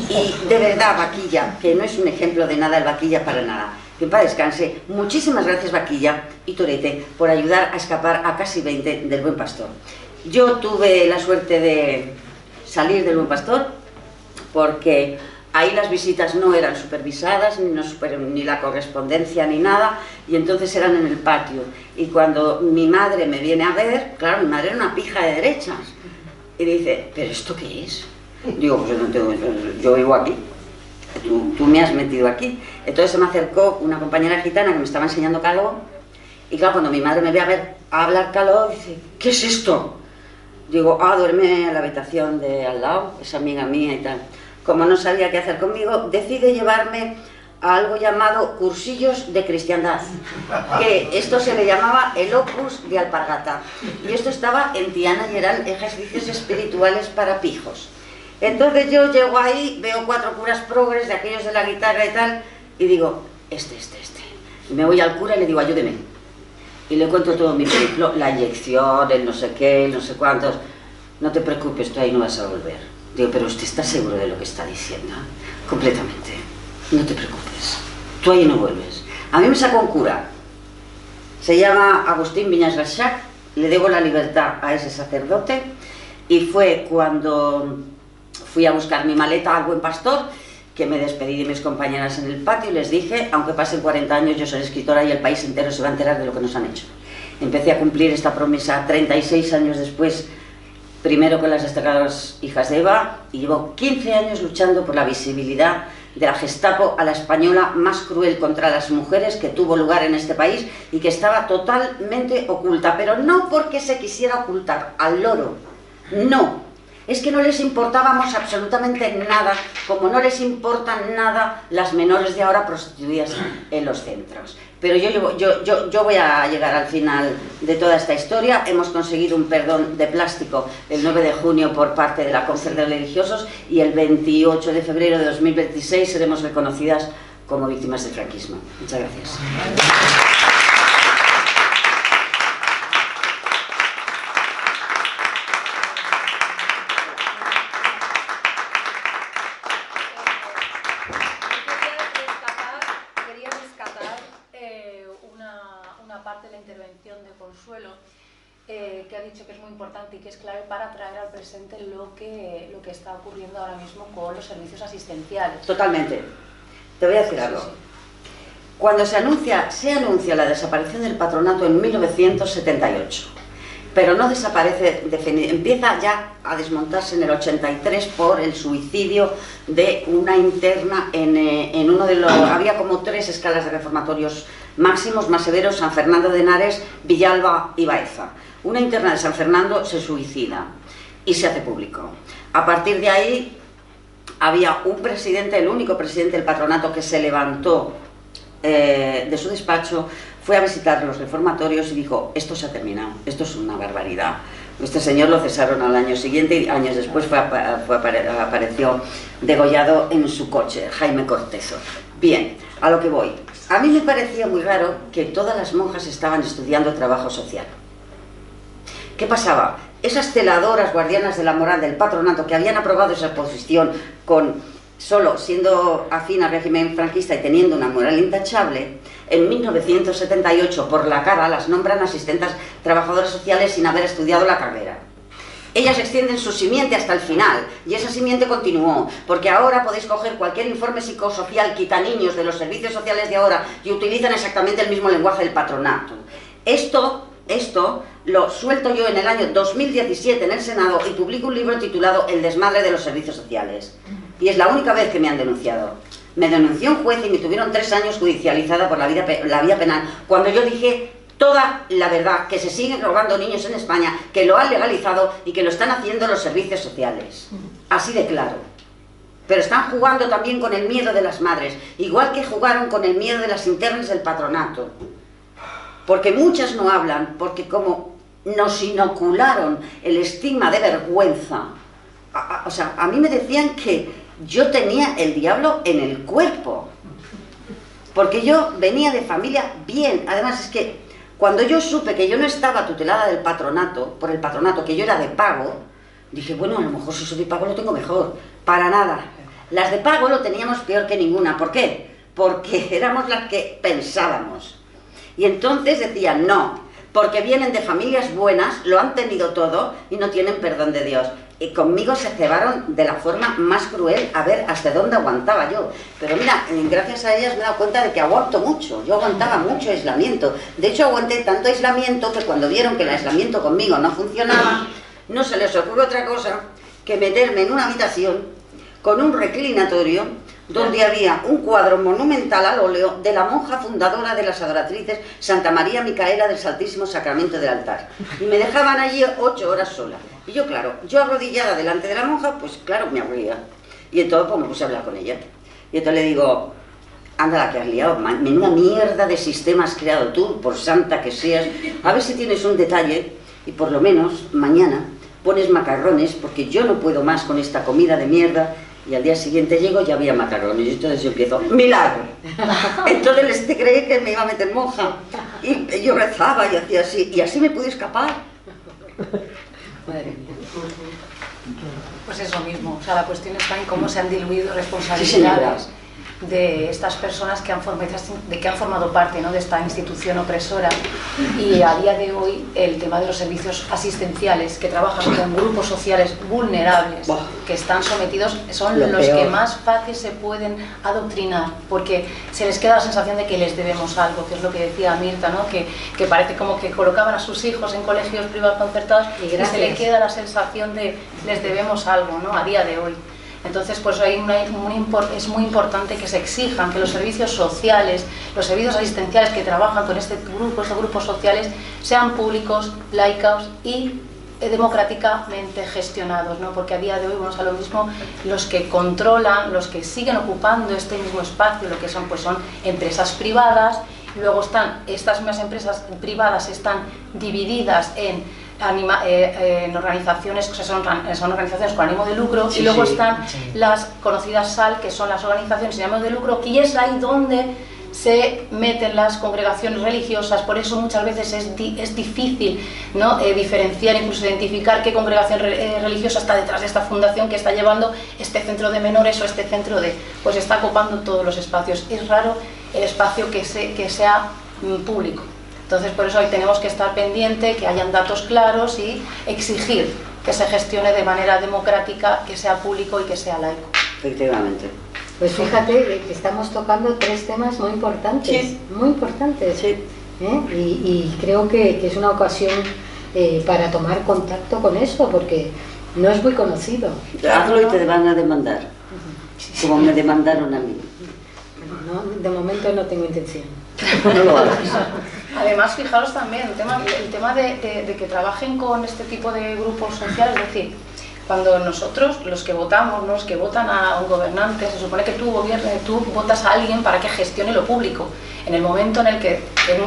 Y de verdad, Vaquilla, que no es un ejemplo de nada el Vaquilla para nada. Que en paz descanse. Muchísimas gracias, Vaquilla y Torete, por ayudar a escapar a casi 20 del Buen Pastor. Yo tuve la suerte de salir del Buen Pastor porque ahí las visitas no eran supervisadas, ni la correspondencia ni nada, y entonces eran en el patio. Y cuando mi madre me viene a ver, claro, mi madre era una pija de derechas, y dice, ¿pero esto qué es? Digo, pues yo vivo aquí, tú me has metido aquí. Entonces se me acercó una compañera gitana que me estaba enseñando caló, y claro, cuando mi madre me ve a hablar caló, dice, ¿qué es esto? Digo, duerme en la habitación de al lado, es amiga mía y tal. Como no sabía qué hacer conmigo, decide llevarme a algo llamado cursillos de cristiandad, que esto se le llamaba el Opus de Alpargata, y esto estaba en Tiana y eran ejercicios espirituales para pijos. Entonces yo llego ahí, veo 4 curas progres de aquellos de la guitarra y tal, y digo, este. Y me voy al cura y le digo, ayúdeme. Y le cuento todo mi periplo, la inyección, el no sé qué, el no sé cuántos. No te preocupes, tú ahí no vas a volver. Digo, pero ¿usted está seguro de lo que está diciendo? Completamente. No te preocupes, tú ahí no vuelves. A mí me sacó un cura, se llama Agustín Viñas Garchac, le debo la libertad a ese sacerdote, y fue cuando fui a buscar mi maleta al Buen Pastor, que me despedí de mis compañeras en el patio y les dije, aunque pasen 40 años, yo soy escritora y el país entero se va a enterar de lo que nos han hecho. Empecé a cumplir esta promesa 36 años después, primero con las destacadas hijas de Eva, y llevo 15 años luchando por la visibilidad de la Gestapo a la española más cruel contra las mujeres que tuvo lugar en este país y que estaba totalmente oculta, pero no porque se quisiera ocultar al loro, no, es que no les importábamos absolutamente nada, como no les importan nada las menores de ahora prostituidas en los centros. Pero yo voy a llegar al final de toda esta historia. Hemos conseguido un perdón de plástico el 9 de junio por parte de la Conferencia de Religiosos y el 28 de febrero de 2026 seremos reconocidas como víctimas del franquismo. Muchas gracias. Que ha dicho que es muy importante y que es clave para traer al presente lo que está ocurriendo ahora mismo con los servicios asistenciales. Totalmente. Te voy a decir algo. Cuando se anuncia la desaparición del patronato en 1978, pero no desaparece, empieza ya a desmontarse en el 83 por el suicidio de una interna en uno de los... Había como 3 escalas de reformatorios máximos, más severos: San Fernando de Henares, Villalba y Baeza. Una interna de San Fernando se suicida y se hace público. A partir de ahí había un presidente, el único presidente del patronato, que se levantó de su despacho, fue a visitar los reformatorios y dijo, esto se ha terminado, esto es una barbaridad. Este señor lo cesaron al año siguiente y años después apareció degollado en su coche, Jaime Cortezo. Bien, a lo que voy. A mí me parecía muy raro que todas las monjas estaban estudiando trabajo social. ¿Qué pasaba? Esas celadoras guardianas de la moral del patronato que habían aprobado esa posición solo siendo afín al régimen franquista y teniendo una moral intachable, en 1978 por la cara las nombran asistentes trabajadoras sociales sin haber estudiado la carrera. Ellas extienden su simiente hasta el final, y esa simiente continuó, porque ahora podéis coger cualquier informe psicosocial quitaniños de los servicios sociales de ahora y utilizan exactamente el mismo lenguaje del patronato. Esto lo suelto yo en el año 2017 en el Senado y publico un libro titulado El desmadre de los servicios sociales. Y es la única vez que me han denunciado. Me denunció un juez y me tuvieron 3 años judicializada por la vía penal, cuando yo dije toda la verdad, que se siguen robando niños en España, que lo han legalizado y que lo están haciendo los servicios sociales. Así de claro. Pero están jugando también con el miedo de las madres, igual que jugaron con el miedo de las internas del patronato. Porque muchas no hablan, porque como nos inocularon el estigma de vergüenza, o sea, a mí me decían que yo tenía el diablo en el cuerpo, porque yo venía de familia bien. Además es que cuando yo supe que yo no estaba tutelada del patronato, por el patronato, que yo era de pago, dije, bueno, a lo mejor si soy de pago lo tengo mejor. Para nada. Las de pago lo teníamos peor que ninguna. ¿Por qué? Porque éramos las que pensábamos. Y entonces decían, no, porque vienen de familias buenas, lo han tenido todo y no tienen perdón de Dios. Y conmigo se cebaron de la forma más cruel, a ver hasta dónde aguantaba yo. Pero mira, gracias a ellas me he dado cuenta de que aguanto mucho. Yo aguantaba mucho aislamiento. De hecho, aguanté tanto aislamiento que cuando vieron que el aislamiento conmigo no funcionaba, no se les ocurrió otra cosa que meterme en una habitación con un reclinatorio donde había un cuadro monumental al óleo de la monja fundadora de las adoratrices Santa María Micaela del Santísimo Sacramento del Altar. Y me dejaban allí 8 horas sola. Y yo, claro, yo arrodillada delante de la monja, pues claro, me aburría. Y entonces pues me puse a hablar con ella. Y entonces le digo, anda la que has liado, menuda mierda de sistema has creado tú, por santa que seas. A ver si tienes un detalle y por lo menos mañana pones macarrones, porque yo no puedo más con esta comida de mierda. Y al día siguiente llego y ya había macarrones. Y entonces yo empiezo, ¡milagro! Entonces les creí que me iba a meter monja. Y yo rezaba y hacía así. Y así me pude escapar. Madre mía. Pues eso mismo, o sea, la cuestión está en cómo se han diluido responsabilidades de estas personas que han formado parte, ¿no?, de esta institución opresora. Y a día de hoy el tema de los servicios asistenciales que trabajan con grupos sociales vulnerables que están sometidos son los que más fácil se pueden adoctrinar, porque se les queda la sensación de que les debemos algo, que es lo que decía Mirta, ¿no?, que parece como que colocaban a sus hijos en colegios privados concertados y se le queda la sensación de les debemos algo, ¿no?, a día de hoy. Entonces, pues es muy importante que se exijan que los servicios sociales, los servicios asistenciales que trabajan con estos grupos sociales, sean públicos, laicos y democráticamente gestionados, ¿no? Porque a día de hoy vamos a lo mismo, los que controlan, los que siguen ocupando este mismo espacio, lo que son, pues son empresas privadas. Luego están, estas mismas empresas privadas están divididas en organizaciones, o sea, son organizaciones con ánimo de lucro, y luego están las conocidas SAL, que son las organizaciones sin ánimo de lucro, y es ahí donde se meten las congregaciones religiosas. Por eso muchas veces es difícil, ¿no?, diferenciar, incluso identificar qué congregación religiosa está detrás de esta fundación que está llevando este centro de menores o este centro de... pues está ocupando todos los espacios. Es raro el espacio que sea público. Entonces, por eso hoy tenemos que estar pendiente, que hayan datos claros y exigir que se gestione de manera democrática, que sea público y que sea laico. Efectivamente. Pues fíjate que estamos tocando 3 temas muy importantes, muy importantes. Sí. Y creo que es una ocasión para tomar contacto con eso, porque no es muy conocido. Hazlo y te van a demandar, como me demandaron a mí. No, de momento no tengo intención. No lo hagas. Además, fijaros también el tema de que trabajen con este tipo de grupos sociales, es decir, cuando nosotros, los que votamos, los que votan a un gobernante, se supone que tú votas a alguien para que gestione lo público. En el momento en el que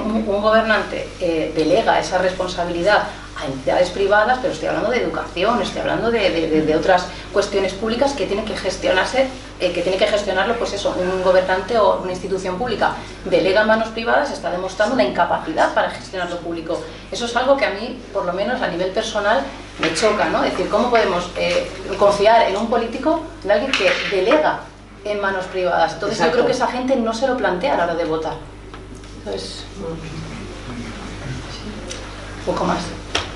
un gobernante delega esa responsabilidad a entidades privadas, pero estoy hablando de educación, estoy hablando de otras cuestiones públicas que tienen que gestionarse, que tiene que gestionarlo, pues eso, un gobernante o una institución pública delega en manos privadas, está demostrando una incapacidad para gestionar lo público. Eso es algo que a mí, por lo menos a nivel personal, me choca, ¿no? Es decir, ¿cómo podemos confiar en un político, en alguien que delega en manos privadas? Entonces yo creo que esa gente no se lo plantea a la hora de votar. Entonces, un poco más.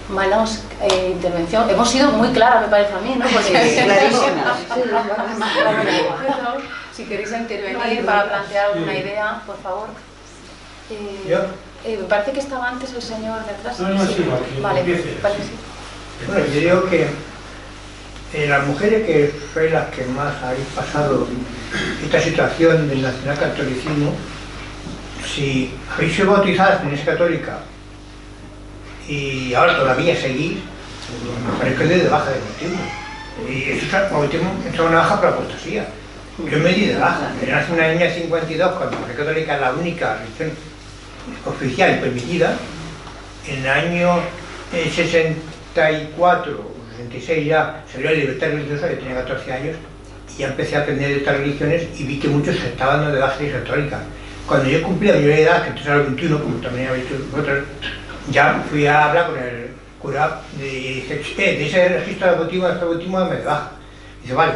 Menos intervención. Hemos sido muy claras, me parece a mí, ¿no? Porque clarísimas. si queréis intervenir para plantear alguna idea, por favor. Me parece que estaba antes el señor de atrás. No, sí, vale, sí. Bueno, yo digo que las mujeres que sois las que más habéis pasado esta situación del nacionalcatolicismo, si habéis sido bautizadas en la Iglesia Católica y ahora todavía seguís, me parece que es de baja de bautismo. Y eso es bautismo, es una baja por apostasía. Yo me di de baja. Yo nací en el año 52, cuando la Iglesia Católica es la única religión oficial y permitida. En el año 64 66 ya salió la libertad religiosa, yo tenía 14 años, y ya empecé a aprender de estas religiones y vi que muchos se estaban dando de baja Iglesia Católica. Cuando yo cumplí la mayoría de edad, que entonces a los 21, como también habéis dicho vosotros, ya fui a hablar con el cura y dije, de ese registro de bautismo dame de baja. Dice, vale,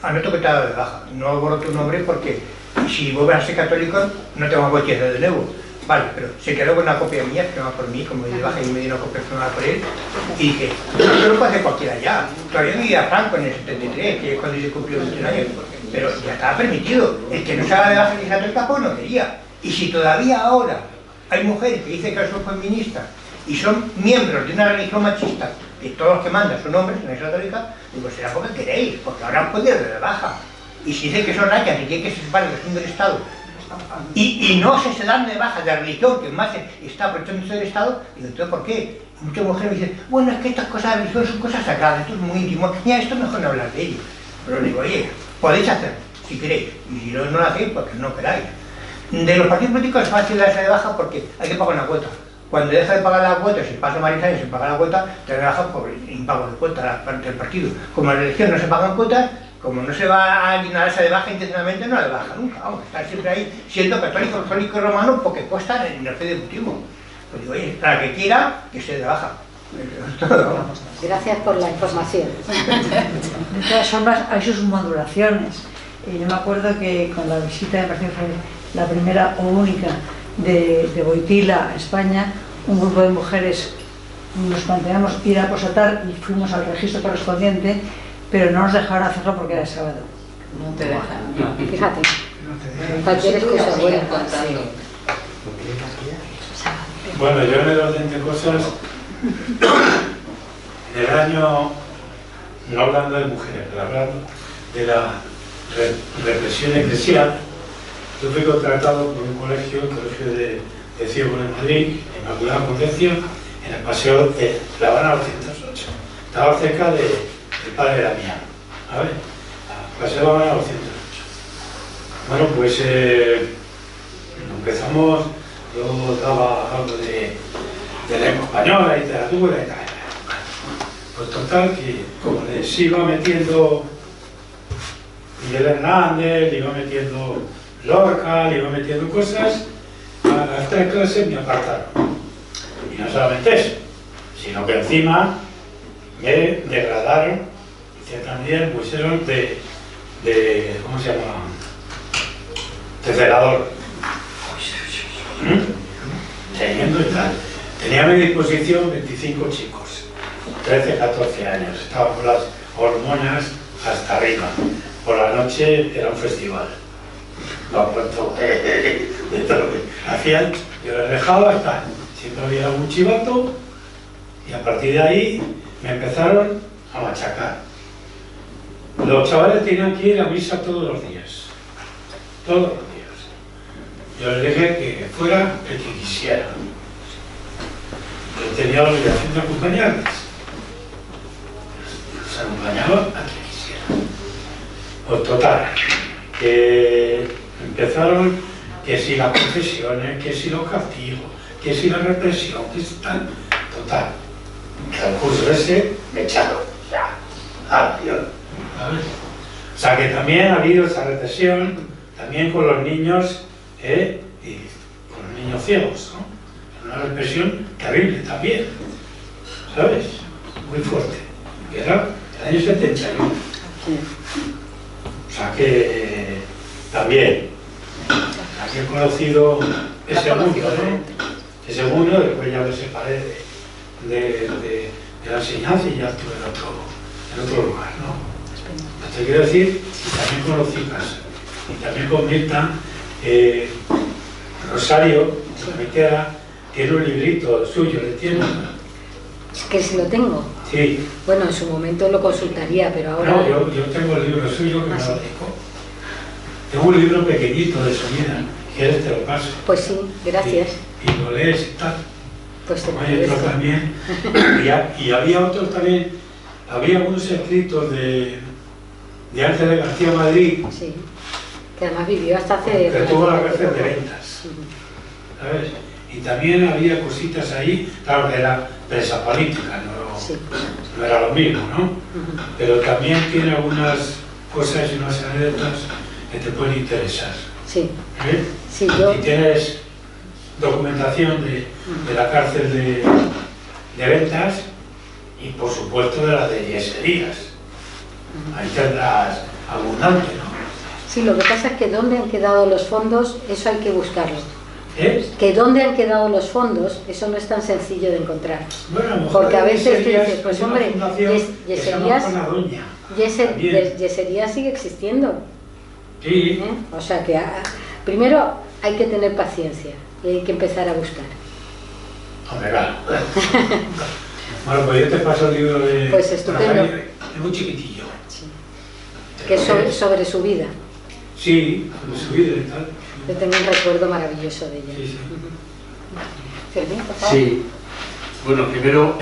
anoto que te ha dado de baja, no borro tu nombre porque si vuelves a ser católico no te vamos a bautizar de nuevo. Vale, pero se quedó con una copia mía, firmada por mí, como de baja, y me dio una copia firmada por él. Y dije, no lo puede hacer cualquiera ya. Todavía no vivía Franco en el 73, que es cuando se cumplió 21 años. Pero ya estaba permitido. El que no se haga de baja Iglesia Católica, pues no quería. Y si todavía ahora hay mujeres que dicen que son feministas y son miembros de una religión machista, y todos los que mandan son hombres en la Iglesia Católica, digo, será porque queréis, porque ahora han podido de baja. Y si dicen que son rayas y quieren que se separen los del Estado, y no se dan de baja de la religión que más está aprovechando del Estado, digo, entonces ¿por qué? Y muchas mujeres me dicen, bueno, es que estas cosas de religión son cosas sagradas, esto es muy íntimo, ya esto es mejor no hablar de ello. Pero digo, oye, podéis hacerlo, si queréis, y si no lo hacéis, porque no queráis. De los partidos políticos es fácil darse de baja porque hay que pagar una cuota. Cuando deja de pagar la cuota, si pasa varios años sin pagar la cuota, te da de baja por impago de cuota del partido. Como en la religión no se pagan cuotas, como no se va a llenarse de baja intencionalmente, no de baja nunca, vamos, estar siempre ahí siendo católico y romano porque cuesta en el fe de bautismo. Pues digo, oye, para que quiera, que se de baja. Gracias por la información. De todas formas, hay sus modulaciones. Yo me acuerdo que con la visita, me parece que fue la primera o única de Wojtyla a España, un grupo de mujeres nos planteamos ir a apostatar y fuimos al registro correspondiente, pero no nos dejaron hacerlo porque era sábado. No te dejan. Fíjate, cualquier excusa buena. Bueno, yo en el orden de cosas, en el año, no hablando de mujeres, pero hablando de la represión eclesial, yo fui contratado por un colegio, el Colegio de Ciegos de Madrid, en Inmaculada Concepción, en el paseo de La Habana 208. Estaba cerca del padre Damián, ¿sabes? Paseo de La Habana 208. Bueno, pues empezamos, yo daba algo de lengua española, literatura y tal. Pues total, que como les iba metiendo Miguel Hernández, le iba metiendo Lorca, le iba metiendo cosas, a las 3 clases me apartaron. Y no solamente eso, sino que encima me degradaron, en cierta medida me pusieron de ¿cómo se llama? De celador. Teniendo y tal. Tenía a mi disposición 25 chicos, 13, 14 años, estaban con las hormonas hasta arriba. Por la noche era un festival. No, pronto, de todo lo que hacían, yo les dejaba estar. Siempre había algún chivato y a partir de ahí me empezaron a machacar. Los chavales tenían que ir a misa todos los días. Todos los días. Yo les dije que fuera el que quisiera. Yo tenía la obligación de acompañarles. Los acompañaba a quien quisiera. Pues total, que empezaron que si las confesiones, que si los castigos, que si la represión, que si tal. Total, que al curso ese me echaron. Ya, adiós. ¿Sabes? O sea que también ha habido esa represión, también con los niños, y con los niños ciegos, ¿no? Una represión terrible también, ¿sabes? Muy fuerte. Que era el año 71. O sea que también, aquí he conocido ese mundo, ¿no? Ese mundo, después ya me separé de la enseñanza y ya estuve en otro lugar, ¿no? Te quiero decir, y también conocí casa, y también con Mirta, Rosario, que me queda, tiene un librito suyo, ¿le entiendes? Es que si lo tengo. Sí. Bueno, en su momento lo consultaría, pero ahora... No, yo tengo el libro suyo que me lo dedicó. Tengo un libro pequeñito de su vida, que quieres te lo paso. Pues sí, gracias. Y lo lees y tal. Pues te Hay otro también. Y había otros también, había algunos escritos de Ángel García Madrid. Sí, que además vivió hasta hace... Que tuvo las veces de ventas. ¿Sabes? Y también había cositas ahí, claro que era presa política, no no era lo mismo, ¿no? Pero también tiene algunas cosas y unas anécdotas que te pueden interesar. Sí. ¿Eh? Sí, yo... Y tienes documentación de la cárcel de Ventas y por supuesto de la de Yeserías. Ahí tendrás abundante, ¿no? Sí, lo que pasa es que dónde han quedado los fondos, eso hay que buscarlo. ¿Eh? Que dónde han quedado los fondos, eso no es tan sencillo de encontrar. Bueno, a lo mejor porque a veces tú Yeserías dices, pues es una hombre, fundación que se llama Yeserías, Juana Doña. También. Yeserías sigue existiendo. Sí. O sea que primero hay que tener paciencia y hay que empezar a buscar. Hombre, claro. Bueno, pues yo te paso el libro de Pues estupendo. Rafael, es muy chiquitillo. Sí. Que es sobre su vida. Sí, sobre su vida y tal. Yo tengo un recuerdo maravilloso de ella. Sí, sí. Fermín, por favor. Sí. Bueno, primero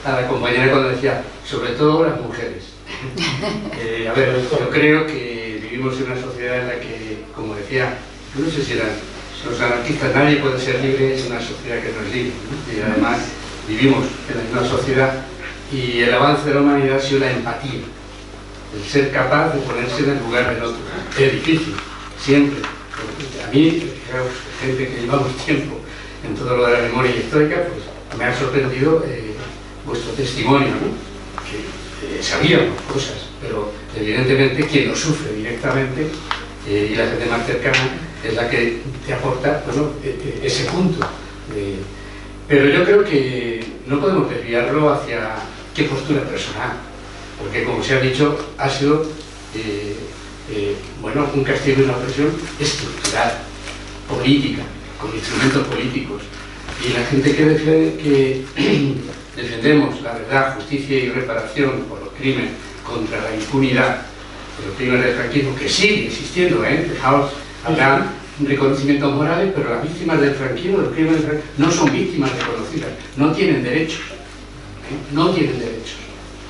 a la compañera cuando decía, sobre todo las mujeres. A ver, yo creo que vivimos en una sociedad en la que, como decía, no sé si eran los anarquistas, nadie puede ser libre en una sociedad que no es libre, ¿no? Y además vivimos en la misma sociedad y el avance de la humanidad ha sido la empatía, el ser capaz de ponerse en el lugar del otro. Es difícil, siempre. A mí, fijaos, gente que llevamos tiempo en todo lo de la memoria histórica, pues me ha sorprendido vuestro testimonio, ¿no? Que sabíamos cosas, pero evidentemente quien lo sufre directamente y la gente más cercana es la que te aporta, bueno, ese punto. Pero yo creo que no podemos desviarlo hacia qué postura personal, porque como se ha dicho, ha sido bueno, un castigo y una opresión estructural, política, con instrumentos políticos. Y la gente que defendemos la verdad, justicia y reparación por los crímenes contra la impunidad, por los crímenes del franquismo, que sigue existiendo, fijaos, habrá reconocimientos morales, pero las víctimas del franquismo, de los crímenes del franquismo, no son víctimas reconocidas, no tienen derechos, no tienen derechos,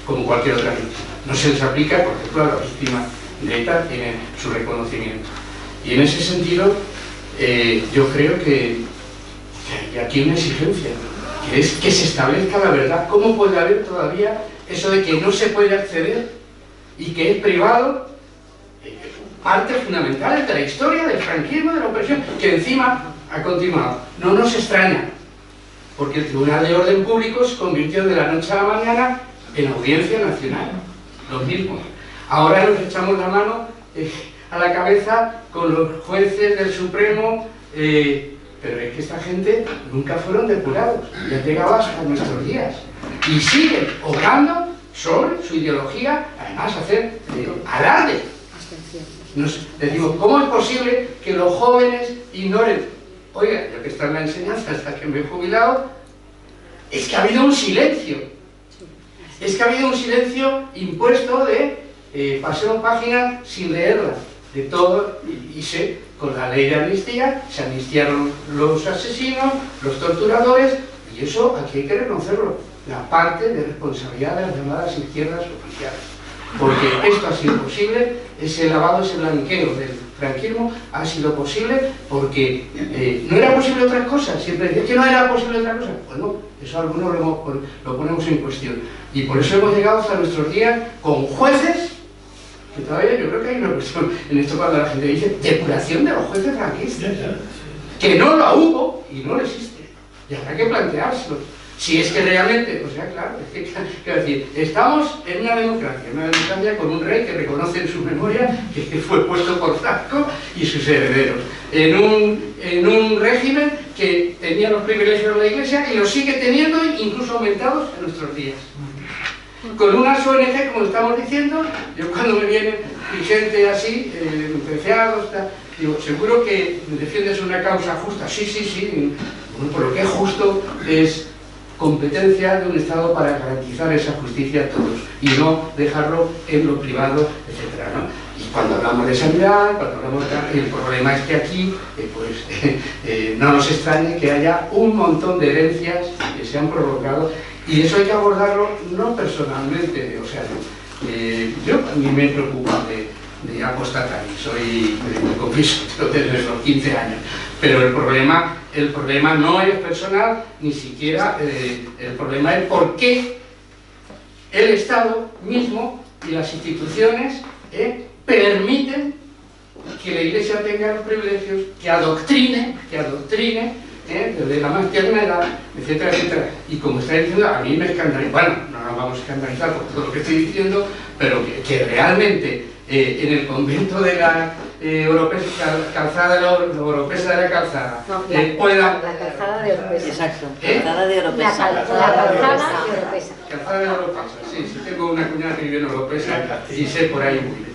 como cualquier otra víctima. No se les aplica, por ejemplo, a las víctimas de ETA, tienen su reconocimiento. Y en ese sentido, yo creo que hay aquí una exigencia, que es que se establezca la verdad. ¿Cómo puede haber todavía eso de que no se puede acceder y que es privado? Parte fundamental de la historia del franquismo, de la opresión, que encima ha continuado. No nos extraña, porque el Tribunal de Orden Público se convirtió de la noche a la mañana en Audiencia Nacional, los mismos. Ahora nos echamos la mano a la cabeza con los jueces del Supremo, pero es que esta gente nunca fueron depurados, y han llegado hasta nuestros días. Y siguen obrando sobre su ideología, además hacer alarde. Nos decimos, ¿cómo es posible que los jóvenes ignoren? Oiga, yo que está en la enseñanza hasta que me he jubilado, es que ha habido un silencio. Es que ha habido un silencio impuesto de paseo páginas sin leerlas, de todo, y con la ley de amnistía se amnistiaron los asesinos, los torturadores, y eso aquí hay que reconocerlo, la parte de responsabilidad de las llamadas izquierdas oficiales. Porque esto ha sido posible, ese lavado, ese blanqueo del franquismo ha sido posible porque no era posible otras cosas. Siempre decían que no era posible otra cosa. Bueno, eso algunos lo ponemos en cuestión. Y por eso hemos llegado hasta nuestros días con jueces, que todavía yo creo que hay una cuestión en esto cuando la gente dice depuración de los jueces franquistas. Que no la hubo y no existe. Y habrá que planteárselo. Si es que realmente, o sea, claro, es que, quiero decir, estamos en una democracia con un rey que reconoce en su memoria que fue puesto por Franco y sus herederos, en un régimen que tenía los privilegios de la Iglesia y los sigue teniendo, incluso aumentados en nuestros días. Con unas ONG, como estamos diciendo, yo cuando me viene gente así, licenciados, digo, seguro que defiendes una causa justa. Sí, sí, sí, bueno, pero qué justo es competencia de un Estado para garantizar esa justicia a todos y no dejarlo en lo privado, etc., ¿no? Y cuando hablamos de sanidad, cuando hablamos de... El problema es que aquí, no nos extrañe que haya un montón de herencias que se han provocado y eso hay que abordarlo no personalmente, o sea, yo a mí me preocupa de apostatar, me confieso, desde los 15 años, pero el problema no es personal, ni siquiera el problema es por qué el Estado mismo y las instituciones permiten que la Iglesia tenga los privilegios, que adoctrine desde la más tierna edad, etcétera, etcétera. Y como está diciendo, a mí me escandaliza, bueno, no nos vamos a escandalizar por todo lo que estoy diciendo, pero que realmente en el convento de la calzada de la Oropesa de la Calzada pueda... La calzada de Oropesa. Exacto, calzada de Oropesa. La calzada de Oropesa. Calzada de Oropesa, sí, tengo una cuñada que vive en Oropesa y sé por ahí muy bien.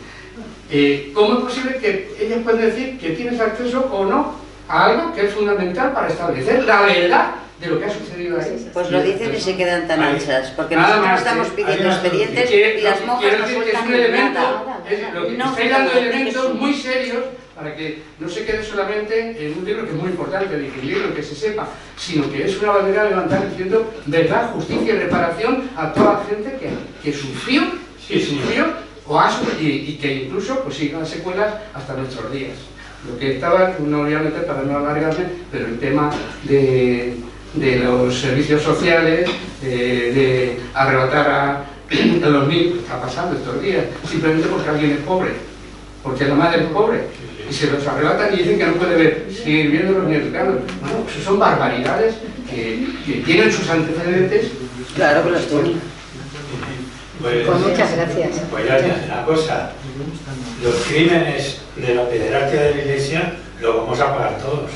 ¿Cómo es posible que ellas pueden decir que tienes acceso o no a algo que es fundamental para establecer la verdad de lo que ha sucedido ahí? Pues lo dicen y se quedan tan anchas, porque Nada nosotros más, estamos pidiendo expedientes y las monjas quiero no decir que es sueltan un elemento, nada. estáis dando elementos muy serios para que no se quede solamente en un libro que es muy importante, de que el libro que se sepa, sino que es una bandera a levantar diciendo verdad, justicia y reparación a toda la gente que sufrió y que incluso pues sigan secuelas hasta nuestros días. Lo que estaba, no voy a meter para no alargarme, pero el tema de los servicios sociales, de arrebatar a los niños, que está pasando estos días, simplemente porque alguien es pobre, porque la madre es pobre, y se los arrebatan y dicen que no puede seguir viendo los niños. Bueno, pues son barbaridades que tienen sus antecedentes. Claro que los tienen. Pues muchas gracias. Pues ya una cosa, los crímenes de la pederastia de la Iglesia los vamos a pagar todos.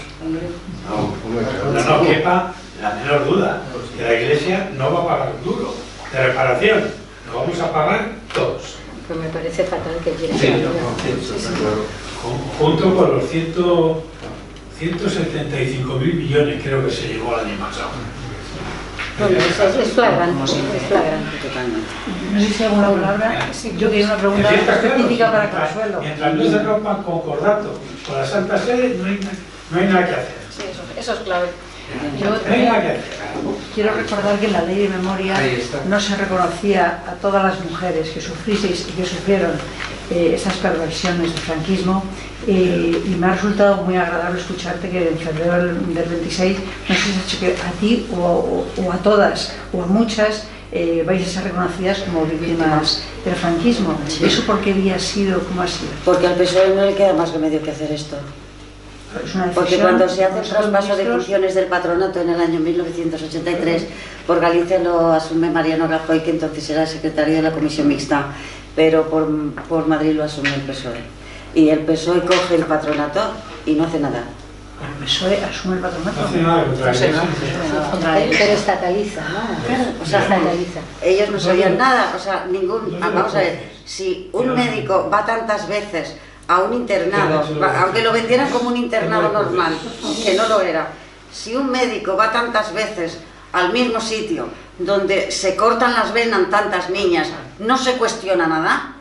No nos quepa la menor duda, que la Iglesia no va a pagar un duro de reparación, lo vamos a pagar todos. Pues me parece fatal que quieran. Junto con los 175.000 millones creo que se llegó el año pasado. Bueno, es flagrante, es flagrante. Totalmente. No sé si alguna palabra. Yo quería una pregunta específica para Consuelo. Mientras no se rompan concordato con la Santa Sede, no hay nada que hacer. Sí, eso es clave. Yo No hay nada que hacer. quiero recordar que en la ley de memoria no se reconocía a todas las mujeres que sufristeis y que sufrieron esas perversiones del franquismo, y me ha resultado muy agradable escucharte que en febrero del 26, no sé si has hecho que a ti o a todas o a muchas vais a ser reconocidas como víctimas del franquismo. Sí. ¿Eso por qué había sido? ¿Cómo ha sido? Porque al PSOE no le queda más remedio que hacer esto. Es una Porque decisión cuando se hace el del Consejo traspaso de Ministros. funciones del patronato en el año 1983, por Galicia lo asume Mariano Rajoy, que entonces era secretario de la Comisión Mixta, pero por Madrid lo asume el PSOE. Y el PSOE coge el patronato y no hace nada. El PSOE asume el patronato. No hace nada contra la Iglesia. Pero estataliza, ¿no? Claro, o sea, Estataliza. ellos no sabían nada, o sea, vamos a ver, si un médico va tantas veces a un internado, aunque lo vendieran como un internado normal, que no lo era, si un médico va tantas veces al mismo sitio donde se cortan las venas tantas niñas, no se cuestiona nada.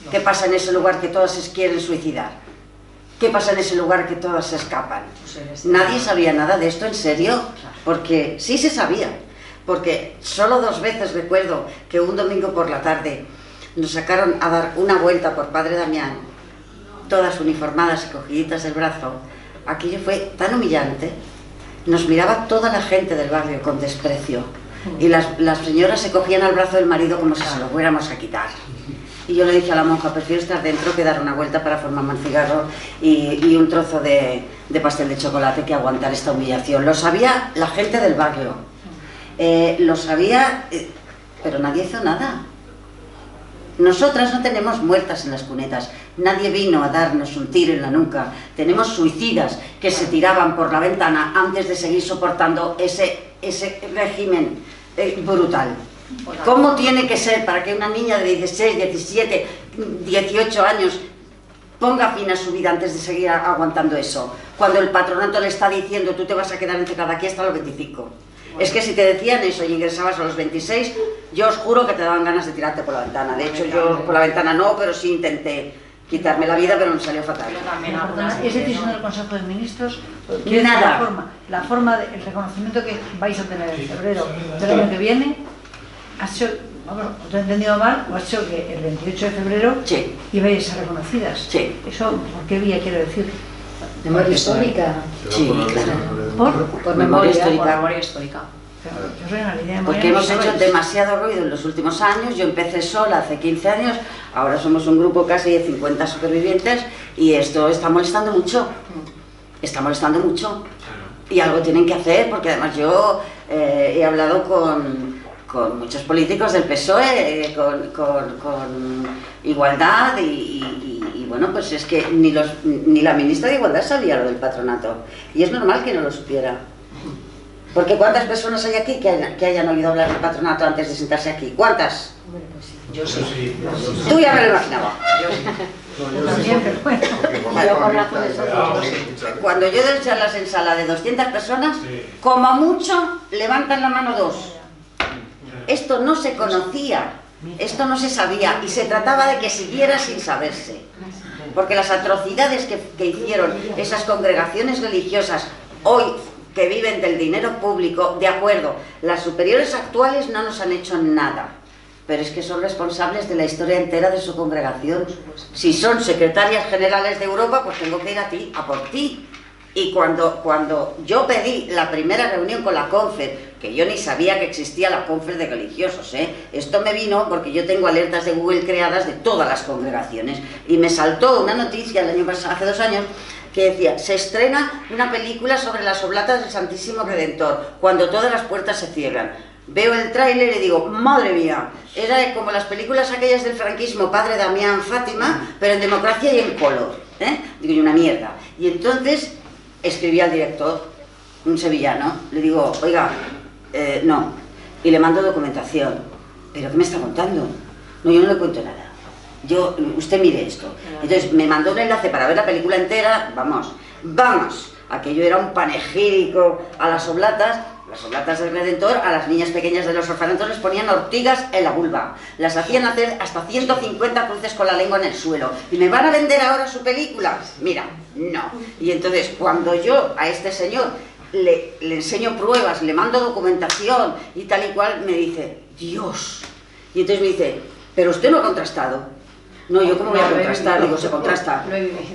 ¿Qué pasa en ese lugar que todas se quieren suicidar? ¿Qué pasa en ese lugar que todas se escapan? Nadie sabía nada de esto, en serio, porque sí se sabía, porque solo 2 veces recuerdo que un domingo por la tarde nos sacaron a dar una vuelta por Padre Damián, todas uniformadas y cogiditas del brazo. Aquello fue tan humillante, nos miraba toda la gente del barrio con desprecio, y las señoras se cogían al brazo del marido como si se lo fuéramos a quitar. Y yo le dije a la monja, prefiero estar dentro que dar una vuelta para formarme un cigarro y un trozo de pastel de chocolate que aguantar esta humillación. Lo sabía la gente del barrio, lo sabía, pero nadie hizo nada. Nosotras no tenemos muertas en las cunetas, nadie vino a darnos un tiro en la nuca. Tenemos suicidas que se tiraban por la ventana antes de seguir soportando ese régimen brutal. ¿Cómo tiene que ser para que una niña de 16, 17, 18 años ponga fin a su vida antes de seguir aguantando eso? Cuando el patronato le está diciendo, tú te vas a quedar encerrada aquí hasta los 25. Es que si te decían eso y ingresabas a los 26, yo os juro que te daban ganas de tirarte por la ventana. De hecho, yo por la ventana no, pero sí intenté quitarme la vida, pero me salió fatal. ¿Es decisión del Consejo de Ministros? Nada. La forma del reconocimiento que vais a tener en febrero del año que viene, has hecho, bueno, ¿te he entendido mal? ¿O has hecho que el 28 de febrero Sí. ibais a ser reconocidas? Sí. ¿Eso por qué vía quiero decir? Memoria histórica. Sí, claro. ¿Por? Por Memoria memoria. histórica. Memoria histórica. Yo soy una línea Porque hemos hecho demasiado ruido en los últimos años. Yo empecé sola hace 15 años, ahora somos un grupo casi de 50 supervivientes y esto está molestando mucho. Está molestando mucho. Y algo tienen que hacer, porque además yo he hablado con muchos políticos del PSOE, con Igualdad y bueno, pues es que ni la ministra de Igualdad sabía lo del patronato. Y es normal que no lo supiera. Porque ¿cuántas personas hay aquí que hayan oído hablar del patronato antes de sentarse aquí? ¿Cuántas? Yo sí. Tú ya me lo imaginaba. También, pero bueno. Cuando yo doy charlas en sala de 200 personas, como mucho levantan la mano 2. Esto no se conocía, esto no se sabía y se trataba de que siguiera sin saberse. Porque las atrocidades que hicieron esas congregaciones religiosas hoy que viven del dinero público, de acuerdo, las superiores actuales no nos han hecho nada, pero es que son responsables de la historia entera de su congregación. Si son secretarias generales de Europa, pues tengo que ir a ti, a por ti. Y cuando yo pedí la primera reunión con la Confer, que yo ni sabía que existía la Confer de religiosos, esto me vino porque yo tengo alertas de Google creadas de todas las congregaciones, y me saltó una noticia el año pasado, hace 2 años, que decía, se estrena una película sobre las oblatas del Santísimo Redentor, cuando todas las puertas se cierran. Veo el tráiler y digo, madre mía, era como las películas aquellas del franquismo, Padre Damián, Fátima, pero en democracia y en color, Digo, y una mierda. Y entonces escribí al director, un sevillano, le digo, oiga, no, y le mando documentación. ¿Pero qué me está contando? No, yo no le cuento nada. Usted mire esto. Entonces me mandó un enlace para ver la película entera. Vamos, aquello era un panegírico a las oblatas del Redentor. A las niñas pequeñas de los orfanatos les ponían ortigas en la vulva, las hacían hacer hasta 150 cruces con la lengua en el suelo. ¿Y me van a vender ahora su película? Mira, no. Y entonces cuando yo a este señor le enseño pruebas, le mando documentación y tal y cual, me dice, Dios. Y entonces me dice, pero usted no ha contrastado. No, yo cómo voy a contrastar, digo, se contrasta.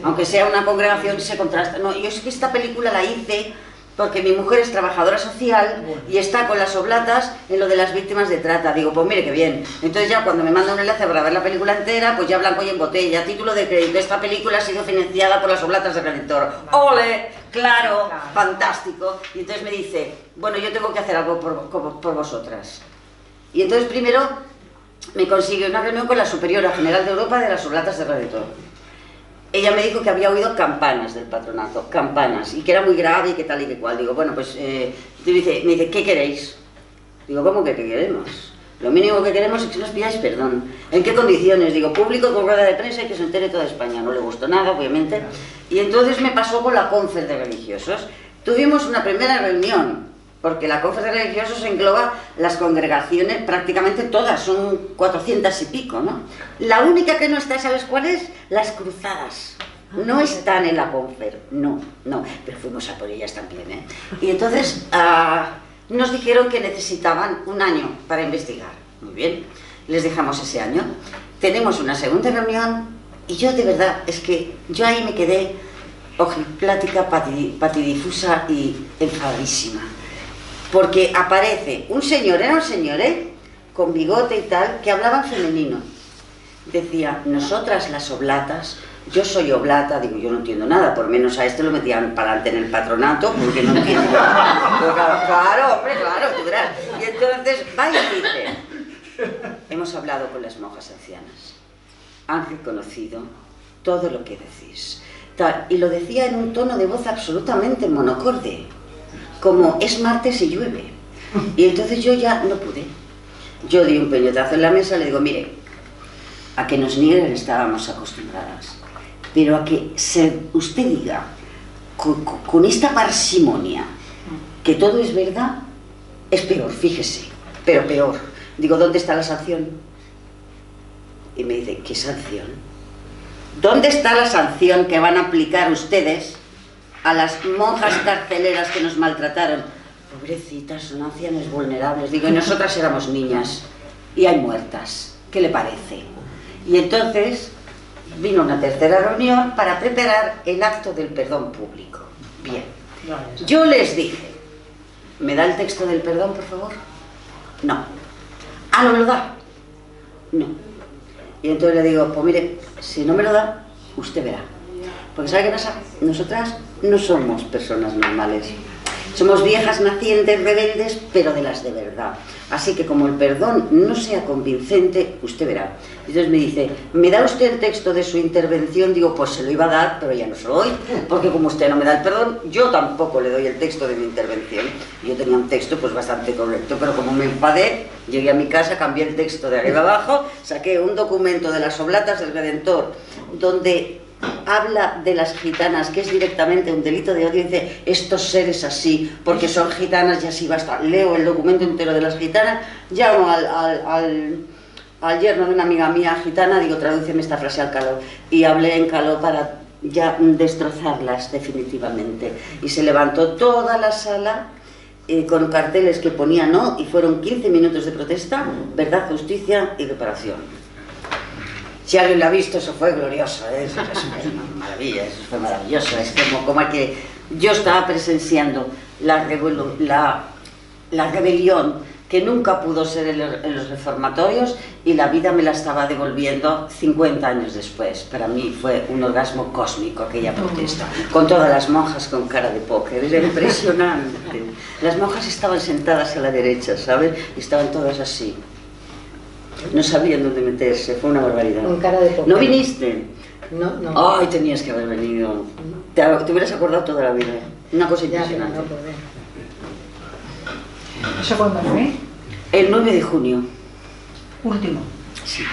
Aunque sea una congregación, se contrasta. No, yo es que esta película la hice porque mi mujer es trabajadora social y está con las oblatas en lo de las víctimas de trata. Digo, pues mire qué bien. Entonces ya cuando me manda un enlace para ver la película entera, pues ya blanco y en botella. Título de crédito, esta película ha sido financiada por las oblatas del Redentor. ¡Ole! Claro, fantástico. Y entonces me dice, bueno, yo tengo que hacer algo por vosotras. Y entonces primero me consigue una reunión con la Superiora General de Europa de las Oblatas de Redentor. Ella me dijo que había oído campanas del patronato, campanas, y que era muy grave y que tal y que cual. Digo, bueno, pues me dice, ¿qué queréis? Digo, ¿cómo que qué queremos? Lo mínimo que queremos es que nos pidáis perdón. ¿En qué condiciones? Digo, público con rueda de prensa y que se entere toda España. No le gustó nada, obviamente. Y entonces me pasó con la Confer de religiosos. Tuvimos una primera reunión, porque la Confer de religiosos engloba las congregaciones, prácticamente todas, son 400 y pico, ¿no? La única que no está, ¿sabes cuál es? Las cruzadas. No están en la Confer, no, pero fuimos a por ellas también, Y entonces nos dijeron que necesitaban 1 año para investigar. Muy bien, les dejamos ese año. Tenemos una segunda reunión y yo de verdad, es que yo ahí me quedé ojiplática, patidifusa y enfadadísima. Porque aparece un señor, era un señor, con bigote y tal, que hablaba en femenino. Decía, nosotras las oblatas, yo soy oblata, digo, yo no entiendo nada, por menos a este lo metían para adelante en el patronato, porque no entiendo. Claro, hombre, claro, tú verás. Y entonces va y dice, hemos hablado con las monjas ancianas, han reconocido todo lo que decís. Tal, y lo decía en un tono de voz absolutamente monocorde, como es martes y llueve. Y entonces yo ya no pude. Yo di un puñetazo en la mesa y le digo, mire, a que nos nieguen estábamos acostumbradas, pero a que usted diga con esta parsimonia que todo es verdad, es peor, fíjese, pero peor. Digo, ¿dónde está la sanción? Y me dice, ¿qué sanción? ¿Dónde está la sanción que van a aplicar ustedes a las monjas carceleras que nos maltrataron? Pobrecitas, son ancianas vulnerables. Digo, y nosotras éramos niñas y hay muertas. ¿Qué le parece? Y entonces vino una tercera reunión para preparar el acto del perdón público. Bien, yo les dije, ¿me da el texto del perdón, por favor? No. ¿Ah, no me lo da? No. Y entonces le digo, pues mire, si no me lo da, usted verá. Porque ¿sabe qué pasa? Nosotras no somos personas normales. Somos viejas nacientes, rebeldes, pero de las de verdad. Así que como el perdón no sea convincente, usted verá. Entonces me dice, ¿me da usted el texto de su intervención? Digo, pues se lo iba a dar, pero ya no se lo doy, porque como usted no me da el perdón, yo tampoco le doy el texto de mi intervención. Yo tenía un texto pues bastante correcto, pero como me enfadé, llegué a mi casa, cambié el texto de arriba abajo, saqué un documento de las Oblatas del Redentor, donde habla de las gitanas, que es directamente un delito de odio, y dice, estos seres así, porque son gitanas y así basta. Leo el documento entero de las gitanas, llamo al yerno de una amiga mía gitana, digo, tradúceme esta frase al caló, y hablé en caló para ya destrozarlas definitivamente. Y se levantó toda la sala con carteles que ponía no, y fueron 15 minutos de protesta, verdad, justicia y reparación. Si alguien lo ha visto, eso fue glorioso, eso es una maravilla, eso fue maravilloso. Es como que yo estaba presenciando la rebelión que nunca pudo ser en los reformatorios, y la vida me la estaba devolviendo 50 años después. Para mí fue un orgasmo cósmico aquella protesta, con todas las monjas con cara de póker, era impresionante. Las monjas estaban sentadas a la derecha, ¿sabes? Y estaban todas así. No sabían dónde meterse, fue una barbaridad. Con cara de póker. ¿No viniste? No. Ay, tenías que haber venido. Te hubieras acordado toda la vida. Una cosa impresionante. ¿Eso cuándo fue? El 9 de junio. Último. Sí.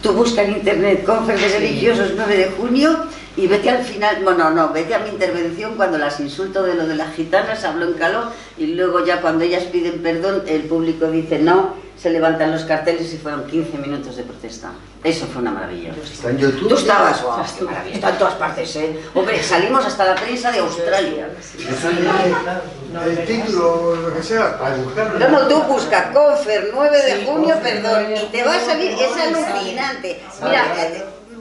Tú busca en internet conferencias religiosos 9 de junio y vete al final, bueno, no, vete a mi intervención cuando las insulto de lo de las gitanas, hablo en caló, y luego ya cuando ellas piden perdón, el público dice no, se levantan los carteles y fueron 15 minutos de protesta. Eso fue una maravilla. ¿Está en YouTube? Tú estabas, wow, qué maravilla. Está en todas partes, ¿eh? Hombre, salimos hasta la prensa de Australia. El título, lo que sea, para buscarlo. No, tú busca Confer 9 de junio, perdón, y te va a salir, es alucinante. Mira,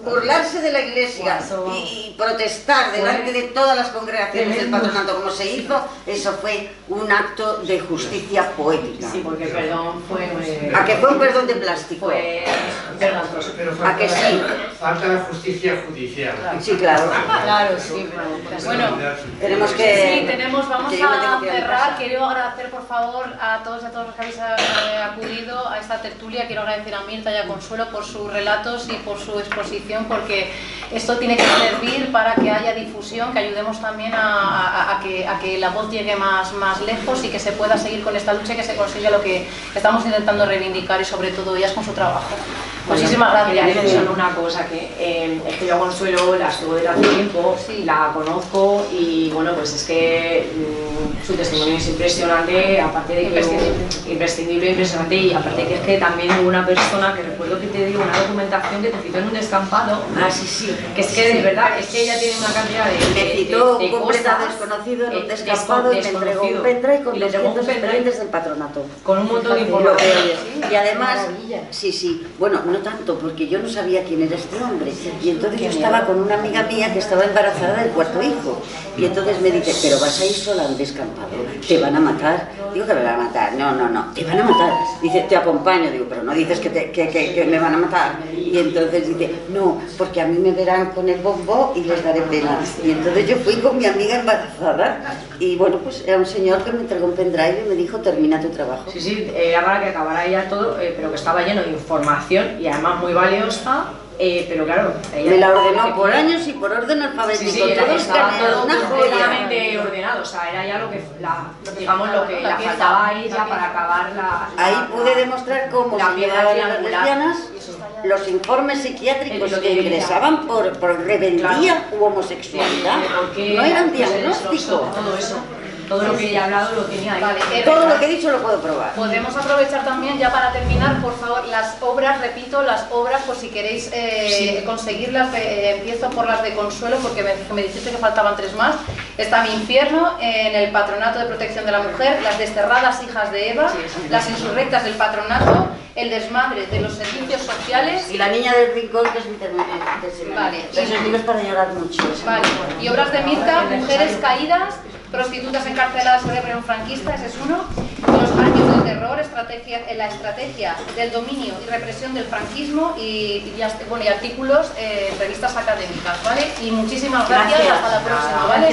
burlarse de la iglesia y protestar delante de todas las congregaciones del patronato como se hizo, eso fue un acto de justicia poética. Sí, porque el perdón fue... ¿A que fue un perdón de plástico? Fue vergonzoso. ¿A que sí? Falta la justicia judicial. Sí, claro. Claro, sí, pero... Bueno, tenemos que... Sí, vamos que yo me a tengo que ir a cerrar. casa. Quiero agradecer, por favor, a todos los que habéis acudido a esta tertulia. Quiero agradecer a Mirta y a Consuelo por sus relatos y por su exposición, porque esto tiene que servir para que haya difusión, que ayudemos también a que la voz llegue más lejos y que se pueda seguir con esta lucha y que se consiga lo que estamos intentando reivindicar, y sobre todo ellas con su trabajo. Muchísimas gracias. Quería decir solo una cosa, que es que yo a Consuelo la estuve desde hace tiempo, Sí. la conozco, y bueno, pues es que su testimonio es impresionante, aparte de que imprescindible, impresionante, y aparte que es que también hubo una persona que recuerdo que te dio una documentación que te citó en un descampado. Ah, sí, sí. Que es que de verdad, es que ella tiene una cantidad Me citó de un completo cosas, desconocido en un descampado y me entregó un pendrive con y le entregó 200 un pendrive expedientes del patronato. con un montón de Lo que información. oyes. Y además, sí, bueno, no tanto, porque yo no sabía quién era este hombre. Y entonces yo estaba con una amiga mía que estaba embarazada del cuarto hijo. Y entonces me dice, pero vas a ir sola al descampado, te van a matar. Digo que me van a matar, no, te van a matar. Dice, te acompaño, digo, pero no dices que me van a matar. Y entonces dice, no, porque a mí me verán con el bombo y les daré pena. Y entonces yo fui con mi amiga embarazada, y bueno, pues era un señor que me entregó un pendrive y me dijo, termina tu trabajo. Sí, era para que acabara ya todo, pero que estaba lleno de información y además muy valiosa, pero claro... Me la ordenó por años y por orden alfabético, Sí, todo estaba escaneado, todo una joya. completamente ordenado, o sea, era ya lo que la faltaba ahí ya para acabar Ahí pude demostrar cómo la se piedra llevaban a las triangular. lesbianas, los informes psiquiátricos Lo que que ingresaban por rebeldía u homosexualidad, no eran diagnóstico. Todo lo que ella ha hablado lo tenía ahí. Vale, Todo lo que he dicho lo puedo probar. Podemos aprovechar también, ya para terminar, por favor, las obras, repito, las obras, por si queréis conseguirlas, empiezo por las de Consuelo, porque me dijiste que faltaban 3 más. Está Mi infierno, en el Patronato de Protección de la Mujer, Las desterradas hijas de Eva, Las insurrectas del patronato, El desmadre de los servicios sociales... Y La niña del rincón, que es mi tercera. Vale. Esos libros para llorar mucho. Vale. Y obras de Mirta, Mujeres caídas, prostitutas encarceladas en el régimen franquista, ese es uno. Los años del terror, la estrategia del dominio y represión del franquismo y artículos en revistas académicas, ¿vale? Y muchísimas gracias. Hasta la próxima, ¿vale?